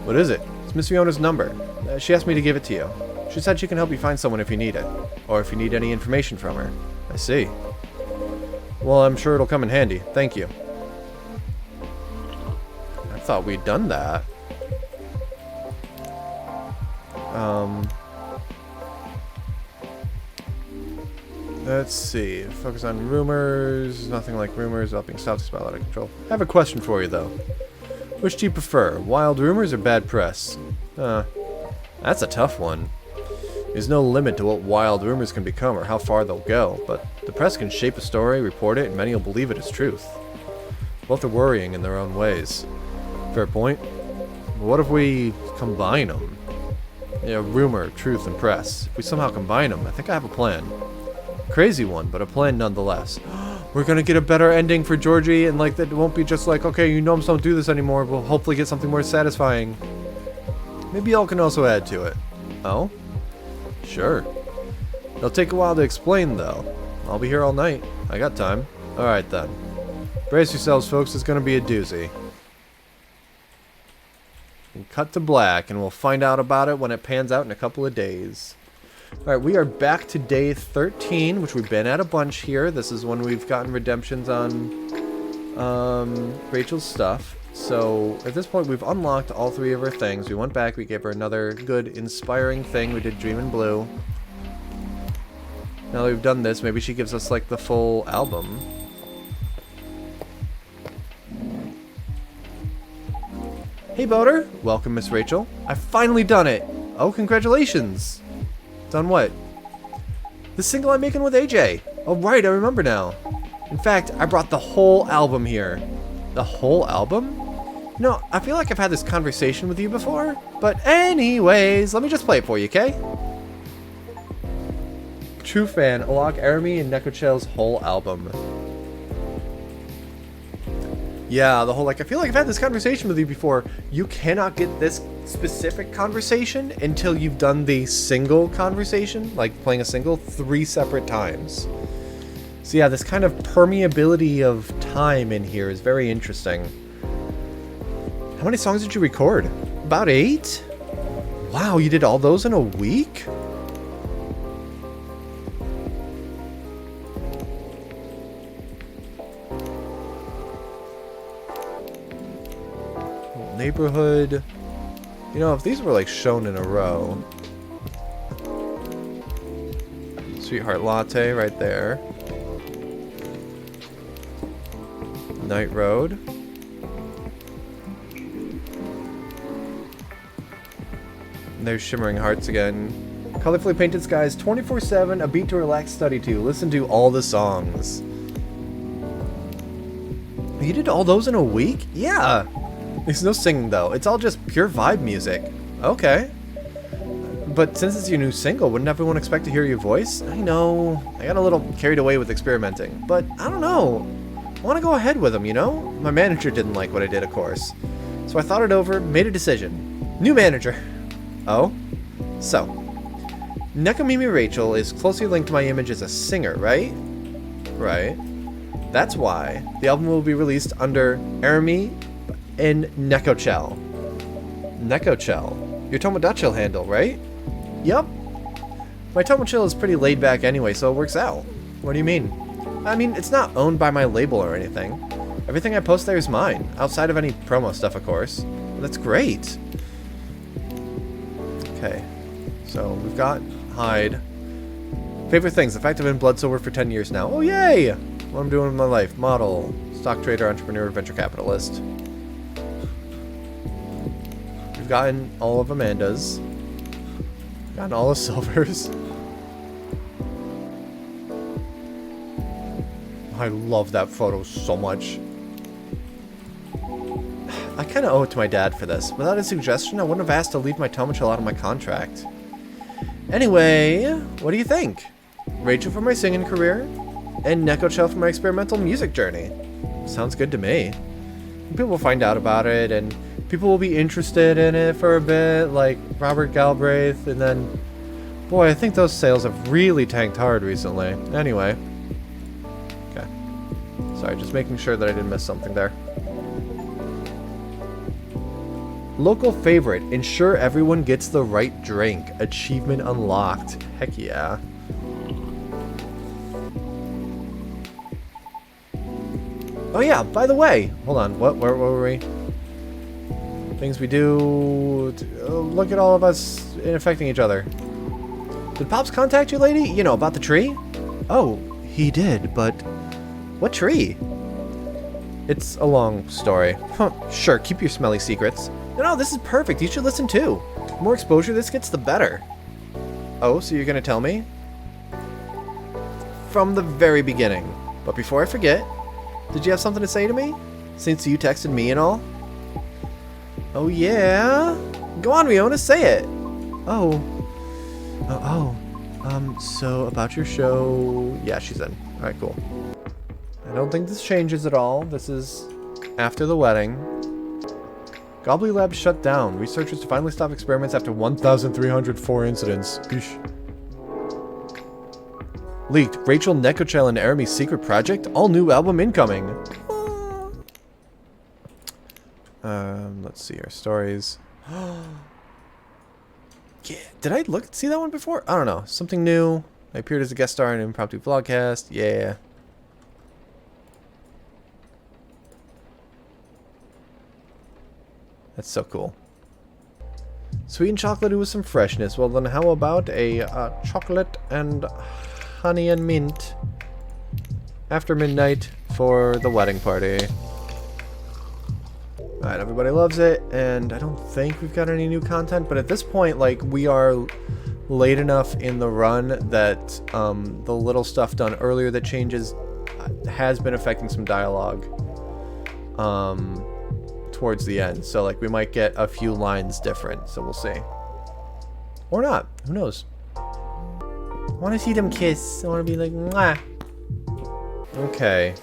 What is it? It's Miss Riona's number. She asked me to give it to you. She said she can help you find someone if you need it, or if you need any information from her. I see. Well, I'm sure it'll come in handy. Thank you. I thought we'd done that. Let's see. Focus on rumors. Nothing like rumors. Helping stop the spell out of control. I have a question for you, though. Which do you prefer? Wild rumors or bad press? That's a tough one. There's no limit to what wild rumors can become or how far they'll go, but the press can shape a story, report it, and many will believe it as truth. Both are worrying in their own ways. Fair point. But what if we combine them? Yeah, rumor, truth, and press. If we somehow combine them, I think I have a plan. Crazy one, but a plan nonetheless. We're gonna get a better ending for Georgie, and like that won't be just like, okay, you gnomes don't do this anymore. We'll hopefully get something more satisfying. Maybe y'all can also add to it. Oh? Sure. It'll take a while to explain, though. I'll be here all night. I got time. Alright then. Brace yourselves, folks. It's gonna be a doozy. And cut to black, and we'll find out about it when it pans out in a couple of days. Alright, we are back to day 13, which we've been at a bunch here. This is when we've gotten redemptions on Rachel's stuff. So, at this point, we've unlocked all 3 of her things. We went back, we gave her another good, inspiring thing. We did Dream in Blue. Now that we've done this, maybe she gives us, like, the full album. Hey, Boter! Welcome, Miss Rachel. I've finally done it! Oh, congratulations! Done what? The single I'm making with AJ! Oh, right, I remember now. In fact, I brought the whole album here. The whole album? No, I feel like I've had this conversation with you before. But anyways, let me just play it for you, okay? True fan, Alok, Arami, and Nekochel's whole album. Yeah, the whole, like, I feel like I've had this conversation with you before. You cannot get this specific conversation until you've done the single conversation, like playing a single 3 separate times. So yeah, this kind of permeability of time in here is very interesting. How many songs did you record? About 8? Wow, you did all those in a week? Neighborhood. You know, if these were like shown in a row. Sweetheart Latte right there. Night Road. And there's Shimmering Hearts again. Colorfully Painted Skies 24/7, a beat to relax, study to. Listen to all the songs. You did all those in a week? Yeah. There's no singing though. It's all just pure vibe music. Okay. But since it's your new single, wouldn't everyone expect to hear your voice? I know. I got a little carried away with experimenting. But I don't know. I want to go ahead with them, you know? My manager didn't like what I did, of course. So I thought it over, made a decision. New manager. Oh? So. Nekomimi Rachel is closely linked to my image as a singer, right? Right. That's why the album will be released under Arami and Nekochel. Nekochel. Your Tomodachi handle, right? Yup. My Tomodachi is pretty laid back anyway, so it works out. What do you mean? I mean, it's not owned by my label or anything. Everything I post there is mine, outside of any promo stuff, of course. Well, that's great. Okay. So, we've got Hyde. Favorite things. The fact I've been blood silver for 10 years now. Oh, yay! What I'm doing with my life. Model. Stock trader, entrepreneur, venture capitalist. We've gotten all of Amanda's. Gotten all the silvers. I love that photo so much. I kind of owe it to my dad for this. Without his suggestion, I wouldn't have asked to leave my Tomodachi out of my contract. Anyway, what do you think? Rachel for my singing career, and Nekochel for my experimental music journey. Sounds good to me. People will find out about it, and people will be interested in it for a bit, like Robert Galbraith, and then... Boy, I think those sales have really tanked hard recently. Anyway. Okay. Sorry, just making sure that I didn't miss something there. Local favorite. Ensure everyone gets the right drink. Achievement unlocked. Heck yeah. Oh yeah, by the way. Hold on. Where were we? Things we do. Look at all of us infecting each other. Did Pops contact you, lady? You know, about the tree? Oh, he did, but... What tree? It's a long story. Huh, sure, keep your smelly secrets. No, this is perfect. You should listen too. The more exposure this gets, the better. Oh, so you're gonna tell me? From the very beginning. But before I forget, did you have something to say to me? Since you texted me and all? Oh, yeah? Go on, Riona, say it. So about your show... Yeah, she's in. Alright, cool. I don't think this changes at all. This is after the wedding. Gobbly Lab shut down. Researchers finally stopped experiments after 1,304 incidents. Eesh. Leaked. Rachel, Nekochel, and Arami's secret project? All new album incoming. Let's see our stories. Yeah, did I see that one before? I don't know. Something new. I appeared as a guest star in an impromptu vlogcast. Yeah. That's so cool. Sweet and chocolatey with some freshness. Well, then how about a chocolate and honey and mint after midnight for the wedding party. Alright, everybody loves it, and I don't think we've got any new content, but at this point, like, we are late enough in the run that the little stuff done earlier that changes has been affecting some dialogue. towards the end. So, like, we might get a few lines different. So we'll see. Or not. Who knows? I want to see them kiss. I want to be like, mwah. Okay.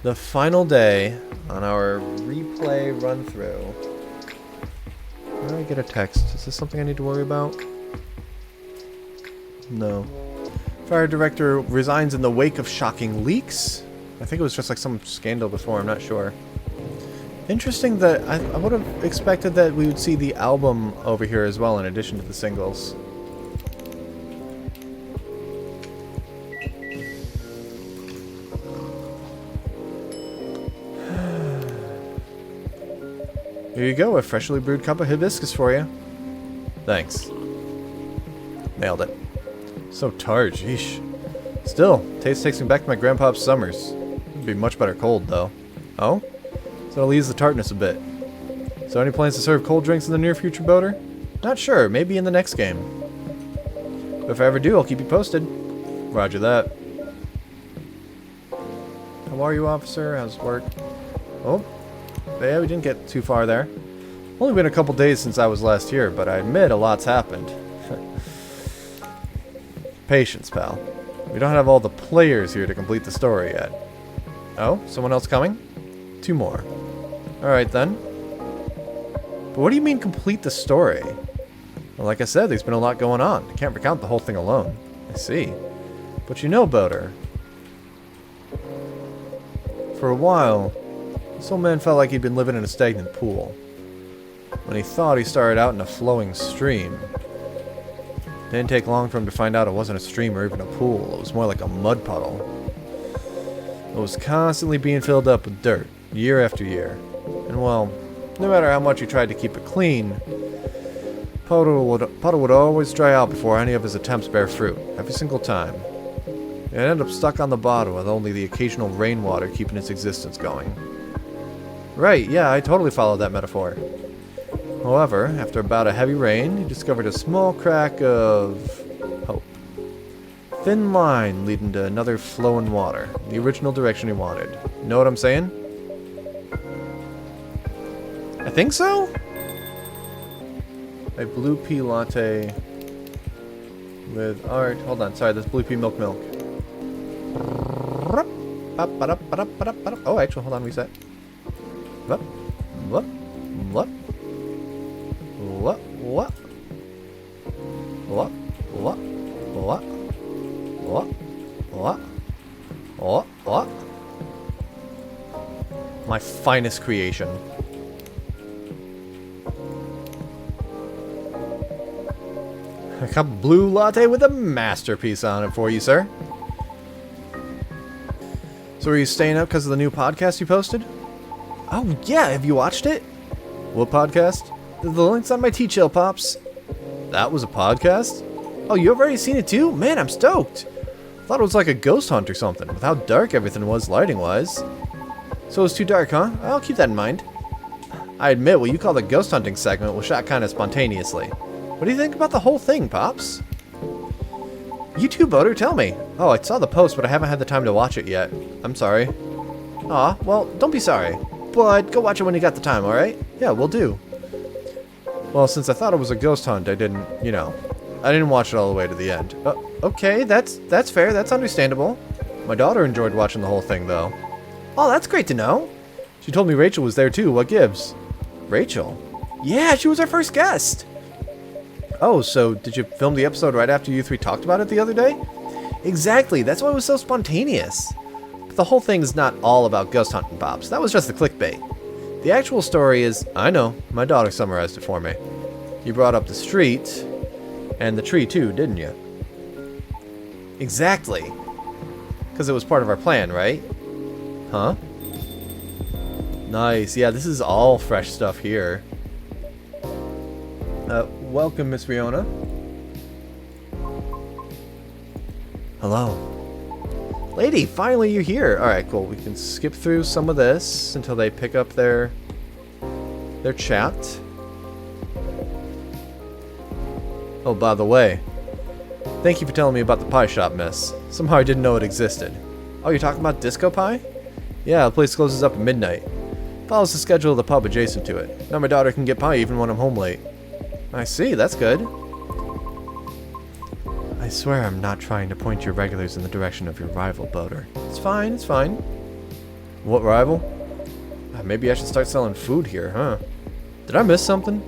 The final day on our replay run-through. Where do I get a text? Is this something I need to worry about? No. Fire director resigns in the wake of shocking leaks. I think it was just like some scandal before, I'm not sure. Interesting that I would have expected that we would see the album over here as well in addition to the singles. Here you go, a freshly brewed cup of hibiscus for you. Thanks. Nailed it. So tart, yeesh. Still, taste takes me back to my grandpa's summers. It'd be much better cold, though. Oh? So it'll ease the tartness a bit. So any plans to serve cold drinks in the near future, Boter? Not sure, maybe in the next game. But if I ever do, I'll keep you posted. Roger that. How are you, officer? How's work? Oh, yeah, we didn't get too far there. Only been a couple days since I was last here, but I admit a lot's happened. Patience, pal. We don't have all the players here to complete the story yet. Oh, someone else coming? 2 more. Alright then. But what do you mean complete the story? Well, like I said, there's been a lot going on. I can't recount the whole thing alone. I see. But you know, Boter. For a while, this old man felt like he'd been living in a stagnant pool. When he thought he started out in a flowing stream. Didn't take long for him to find out it wasn't a stream or even a pool. It was more like a mud puddle. It was constantly being filled up with dirt, year after year. And well, no matter how much he tried to keep it clean, puddle would always dry out before any of his attempts bear fruit, every single time. It ended up stuck on the bottom with only the occasional rainwater keeping its existence going. Right, yeah, I totally followed that metaphor. However, after about a heavy rain, he discovered a small crack of hope. Thin line leading to another flow in water, the original direction he wanted. You know what I'm saying? I think so? A blue pea latte with art. Hold on, sorry, that's blue pea milk. Oh, actually, hold on, reset. What? My finest creation. A cup of blue latte with a masterpiece on it for you, sir. So are you staying up because of the new podcast you posted? Oh yeah, have you watched it? What podcast? The link's on my T-Chill, Pops. That was a podcast? Oh, you've already seen it too? Man, I'm stoked. Thought it was like a ghost hunt or something, with how dark everything was lighting-wise. So it was too dark, huh? I'll keep that in mind. I admit, what you call the ghost hunting segment was shot kinda spontaneously. What do you think about the whole thing, Pops? You too, Boter, tell me. Oh, I saw the post, but I haven't had the time to watch it yet. I'm sorry. Aw, well, don't be sorry. But go watch it when you got the time, alright? Yeah, we'll do. Well, since I thought it was a ghost hunt, I didn't watch it all the way to the end. Okay, that's fair, that's understandable. My daughter enjoyed watching the whole thing, though. Oh, that's great to know. She told me Rachel was there, too. What gives? Rachel? Yeah, she was our first guest. Oh, so did you film the episode right after you 3 talked about it the other day? Exactly, that's why it was so spontaneous. But the whole thing is not all about ghost hunting, Pops. That was just the clickbait. The actual story is, I know, my daughter summarized it for me. You brought up the street, and the tree too, didn't you? Exactly. Because it was part of our plan, right? Huh? Nice, yeah, this is all fresh stuff here. Welcome, Miss Fiona. Hello. Lady, finally you're here. Alright, cool. We can skip through some of this until they pick up their chat. Oh, by the way, thank you for telling me about the pie shop, miss. Somehow I didn't know it existed. Oh, you're talking about Disco Pie? Yeah, the place closes up at midnight. Follows the schedule of the pub adjacent to it. Now my daughter can get pie even when I'm home late. I see, that's good. I swear I'm not trying to point your regulars in the direction of your rival, Boter. It's fine, it's fine. What rival? Maybe I should start selling food here, huh? Did I miss something?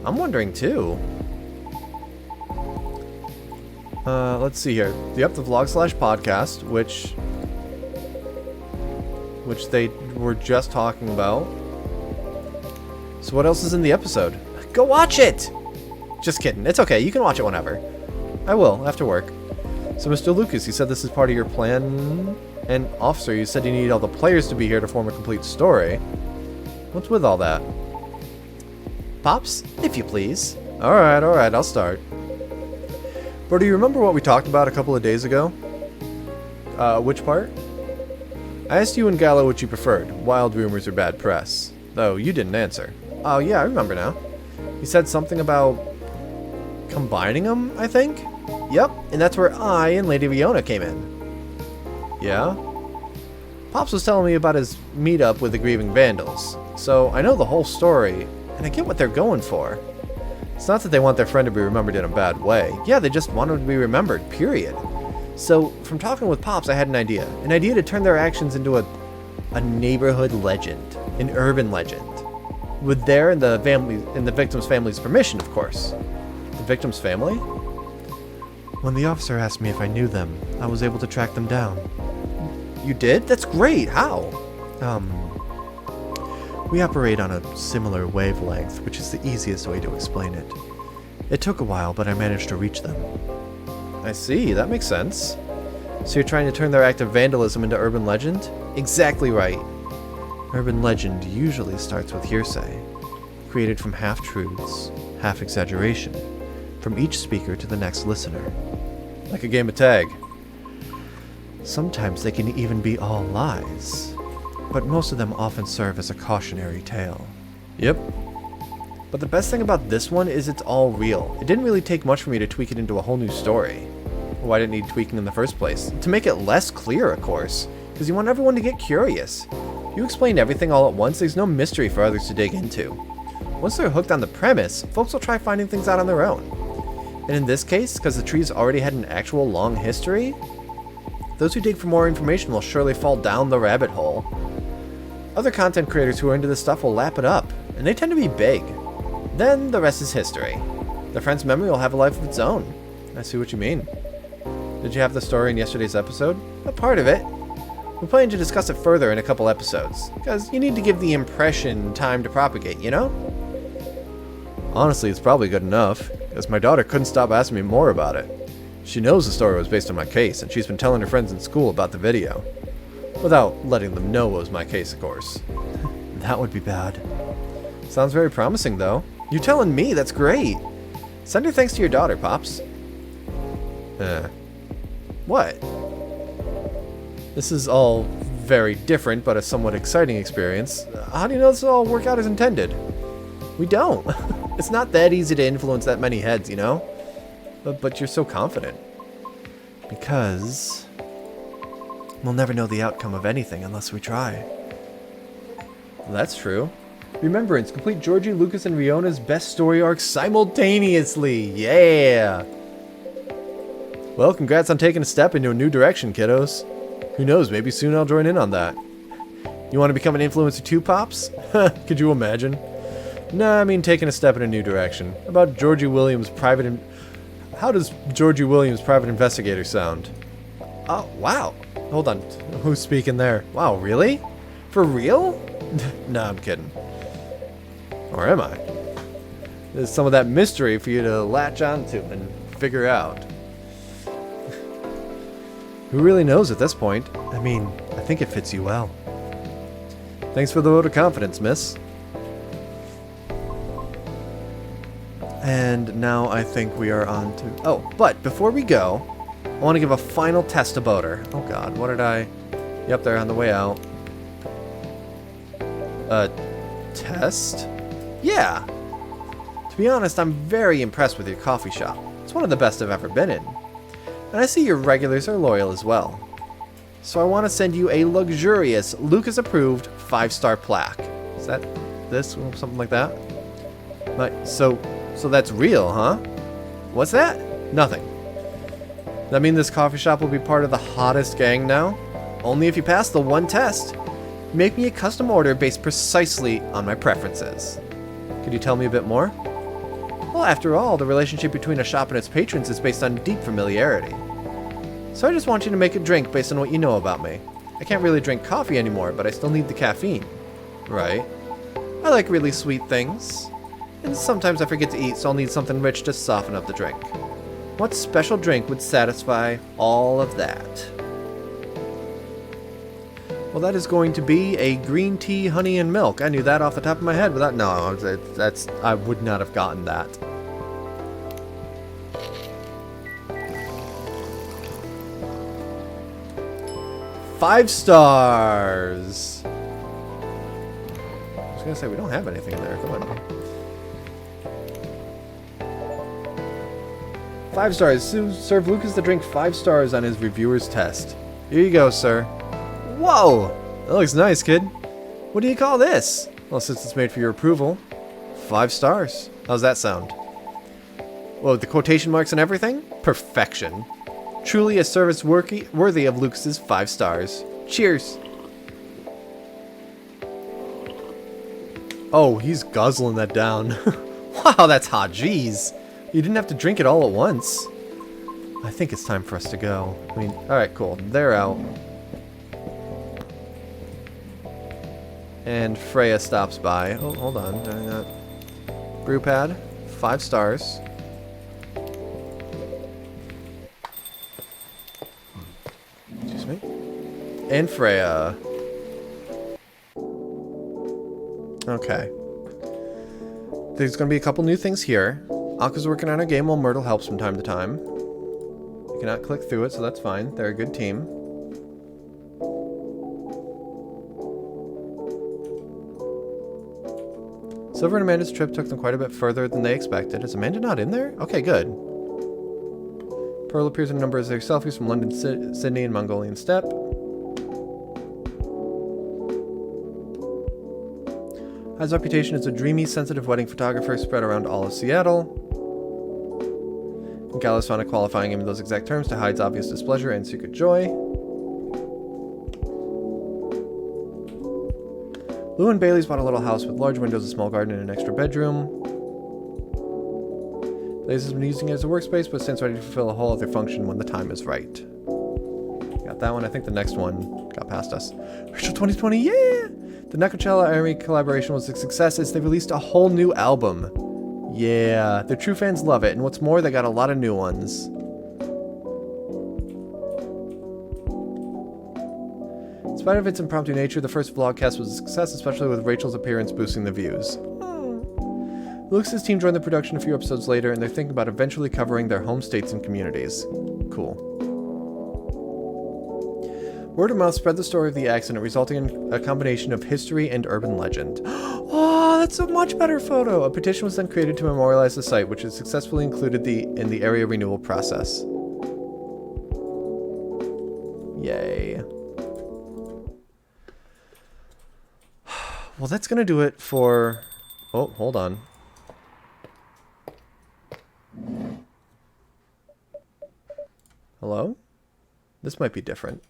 I'm wondering too. Let's see here. Yep, the vlog/podcast, which they were just talking about. So what else is in the episode? Go watch it! Just kidding. It's okay. You can watch it whenever. I will, after work. So Mr. Lucas, you said this is part of your plan? And officer, you said you need all the players to be here to form a complete story. What's with all that? Pops, if you please. Alright, I'll start. Bro, do you remember what we talked about a couple of days ago? Which part? I asked you and Gallo what you preferred, wild rumors or bad press. Though you didn't answer. Oh yeah, I remember now. You said something about combining them, I think? Yep, and that's where I and Lady Riona came in. Yeah? Pops was telling me about his meetup with the Grieving Vandals, so I know the whole story, and I get what they're going for. It's not that they want their friend to be remembered in a bad way. Yeah, they just want him to be remembered, period. So, from talking with Pops, I had an idea to turn their actions into a neighborhood legend, an urban legend. With their and the victim's family's permission, of course. The victim's family? When the officer asked me if I knew them, I was able to track them down. You did? That's great. How? We operate on a similar wavelength, which is the easiest way to explain it. It took a while, but I managed to reach them. I see, that makes sense. So you're trying to turn their act of vandalism into urban legend? Exactly right. Urban legend usually starts with hearsay, created from half-truths, half-exaggeration, from each speaker to the next listener. Like a game of tag. Sometimes they can even be all lies, but most of them often serve as a cautionary tale. Yep. But the best thing about this one is it's all real. It didn't really take much for me to tweak it into a whole new story. Why didn't need tweaking in the first place? To make it less clear, of course, because you want everyone to get curious. You explain everything all at once, there's no mystery for others to dig into. Once they're hooked on the premise, folks will try finding things out on their own. And in this case, because the trees already had an actual long history, those who dig for more information will surely fall down the rabbit hole. Other content creators who are into this stuff will lap it up, and they tend to be big. Then the rest is history. The friend's memory will have a life of its own. I see what you mean. Did you have the story in yesterday's episode? A part of it. We're planning to discuss it further in a couple episodes, because you need to give the impression time to propagate, you know? Honestly, it's probably good enough, because my daughter couldn't stop asking me more about it. She knows the story was based on my case, and she's been telling her friends in school about the video. Without letting them know it was my case, of course. That would be bad. Sounds very promising, though. You're telling me, that's great. Send your thanks to your daughter, Pops. What? This is all very different, but a somewhat exciting experience. How do you know this will all work out as intended? We don't. It's not that easy to influence that many heads, you know? But you're so confident. Because we'll never know the outcome of anything unless we try. That's true. Remembrance, complete Georgie, Lucas, and Riona's best story arc simultaneously. Yeah! Well, congrats on taking a step into a new direction, kiddos. Who knows, maybe soon I'll join in on that. You want to become an influencer too, Pops? Could you imagine? Nah, I mean taking a step in a new direction. About Georgie Williams' How does Georgie Williams' private investigator sound? Oh, wow. Hold on. Who's speaking there? Wow, really? For real? Nah, I'm kidding. Or am I? There's some of that mystery for you to latch onto and figure out. Who really knows at this point? I mean, I think it fits you well. Thanks for the vote of confidence, miss. And now I think we are on to... Oh, but before we go, I want to give a final test to Boter. Oh god, what did I... Yep, they're on the way out. Test? Yeah! To be honest, I'm very impressed with your coffee shop. It's one of the best I've ever been in. And I see your regulars are loyal as well. So I want to send you a luxurious, Lucas-approved 5-star plaque. Is that this? Something like that? So that's real, huh? What's that? Nothing. That mean this coffee shop will be part of the hottest gang now? Only if you pass the one test. Make me a custom order based precisely on my preferences. Could you tell me a bit more? Well, after all, the relationship between a shop and its patrons is based on deep familiarity. So I just want you to make a drink based on what you know about me. I can't really drink coffee anymore, but I still need the caffeine. Right. I like really sweet things. And sometimes I forget to eat, so I'll need something rich to soften up the drink. What special drink would satisfy all of that? Well, that is going to be a green tea, honey, and milk. I knew that off the top of my head, but I would not have gotten that. Five stars. I was gonna say we don't have anything in there. Come on. 5 stars. Serve Lucas the drink 5 stars on his reviewer's test. Here you go, sir. Whoa! That looks nice, kid. What do you call this? Well, since it's made for your approval, 5 stars. How's that sound? Whoa, the quotation marks and everything? Perfection. Truly a service worthy of Lucas's 5 stars. Cheers. Oh, he's guzzling that down. Wow, that's hot. Jeez. You didn't have to drink it all at once. I think it's time for us to go. I mean, alright, cool. They're out. And Freya stops by. Oh, hold on. Brew pad. 5 stars. Excuse me. And Freya. Okay. There's going to be a couple new things here. Aka's working on a game while Myrtle helps from time to time. You cannot click through it, so that's fine. They're a good team. Silver and Amanda's trip took them quite a bit further than they expected. Is Amanda not in there? Okay, good. Pearl appears in a number of their selfies from London, Sydney, and Mongolian Steppe. Has reputation as a dreamy, sensitive wedding photographer spread around all of Seattle. Gallus found it qualifying him in those exact terms to hide obvious displeasure and secret joy. Lou and Bailey's bought a little house with large windows, a small garden, and an extra bedroom. Blaze has been using it as a workspace, but stands ready to fulfill a whole other function when the time is right. Got that one. I think the next one got past us. Rachel 2020, yeah! The Nakachella Army collaboration was a success as they released a whole new album. Yeah, their true fans love it, and what's more, they got a lot of new ones. In spite of its impromptu nature, the first vlogcast was a success, especially with Rachel's appearance boosting the views. Lucas's team joined the production a few episodes later, and they're thinking about eventually covering their home states and communities. Cool. Word of mouth spread the story of the accident, resulting in a combination of history and urban legend. Oh, that's a much better photo! A petition was then created to memorialize the site, which has successfully included in the area renewal process. Yay. Well, that's gonna do it for... Oh, hold on. Hello? This might be different.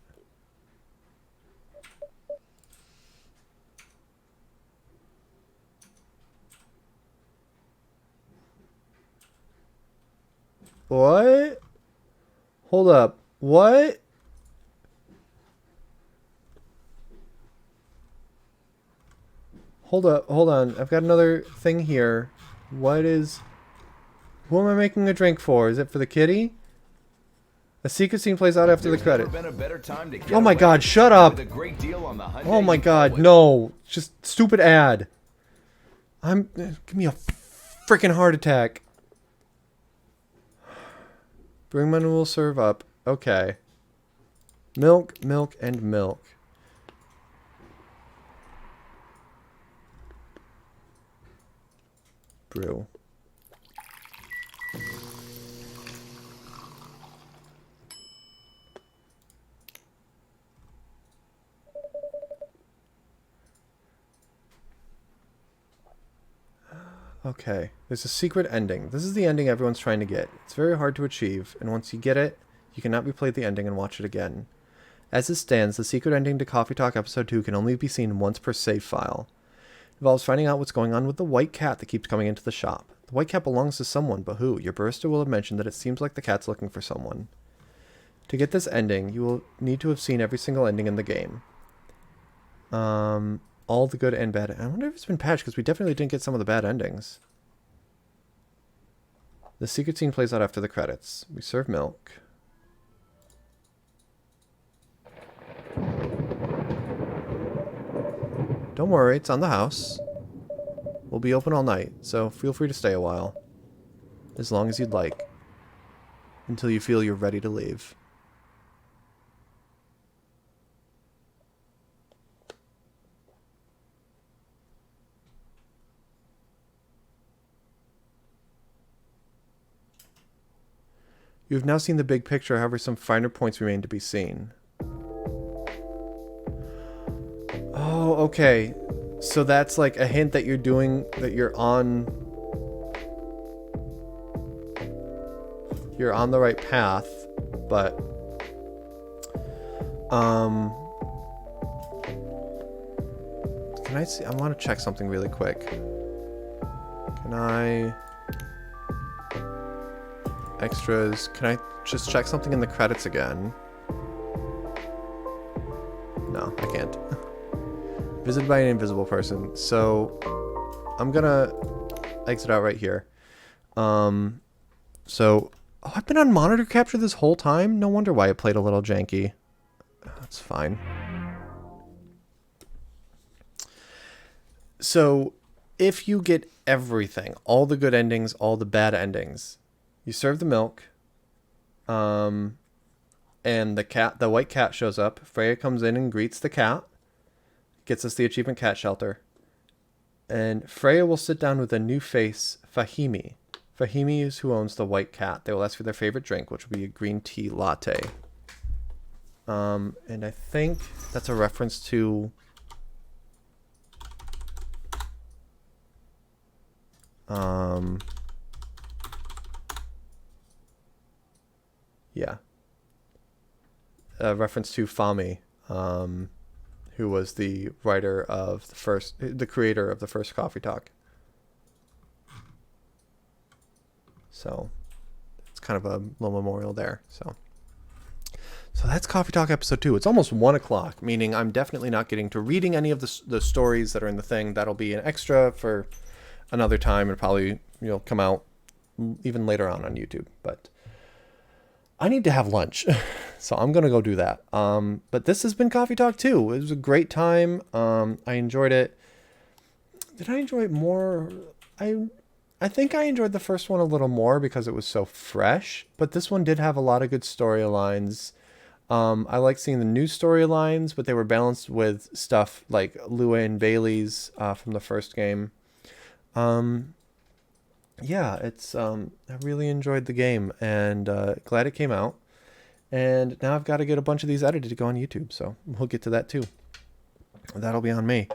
What? Hold up. What? Hold up. Hold on. I've got another thing here. What is... Who am I making a drink for? Is it for the kitty? A secret scene plays out after the credit. Oh my god, shut up! Oh my god, no. Just stupid ad. Give me a freaking heart attack. Brewman will serve up. Okay. Milk, milk, and milk. Brew. Okay, there's a secret ending. This is the ending everyone's trying to get. It's very hard to achieve, and once you get it, you cannot replay the ending and watch it again. As it stands, the secret ending to Coffee Talk Episode 2 can only be seen once per save file. It involves finding out what's going on with the white cat that keeps coming into the shop. The white cat belongs to someone, but who? Your barista will have mentioned that it seems like the cat's looking for someone. To get this ending, you will need to have seen every single ending in the game. All the good and bad. I wonder if it's been patched, because we definitely didn't get some of the bad endings. The secret scene plays out after the credits. We serve milk. Don't worry, it's on the house. We'll be open all night, so feel free to stay a while. As long as you'd like. Until you feel you're ready to leave. You have now seen the big picture, however some finer points remain to be seen. Oh, okay. So that's like a hint that you're doing, that you're on the right path, but can I see? I want to check something really quick. Can I extras? Can I just check something in the credits again? No, I can't. Visited by an invisible person. So I'm gonna exit out right here. So I've been on monitor capture this whole time. No wonder why it played a little janky. That's fine. So if you get everything, all the good endings, all the bad endings, you serve the milk, and the white cat shows up. Freya comes in and greets the cat, gets us the achievement cat shelter, and Freya will sit down with a new face, Fahimi. Fahimi is who owns the white cat. They will ask for their favorite drink, which will be a green tea latte. And I think that's a reference to yeah. A reference to Fami, who was the writer of the creator of the first Coffee Talk. So it's kind of a little memorial there. So that's Coffee Talk episode 2. It's almost 1 o'clock, meaning I'm definitely not getting to reading any of the stories that are in the thing. That'll be an extra for another time. It'll probably come out even later on YouTube. But I need to have lunch, so I'm gonna go do that. But this has been Coffee Talk 2. It was a great time. I enjoyed it. Did I enjoy it more? I think I enjoyed the first one a little more because it was so fresh. But this one did have a lot of good storylines. I like seeing the new storylines, but they were balanced with stuff like Lua and Bailey's from the first game. Yeah, it's I really enjoyed the game, and glad it came out. And now I've got to get a bunch of these edited to go on YouTube, so we'll get to that too. That'll be on me.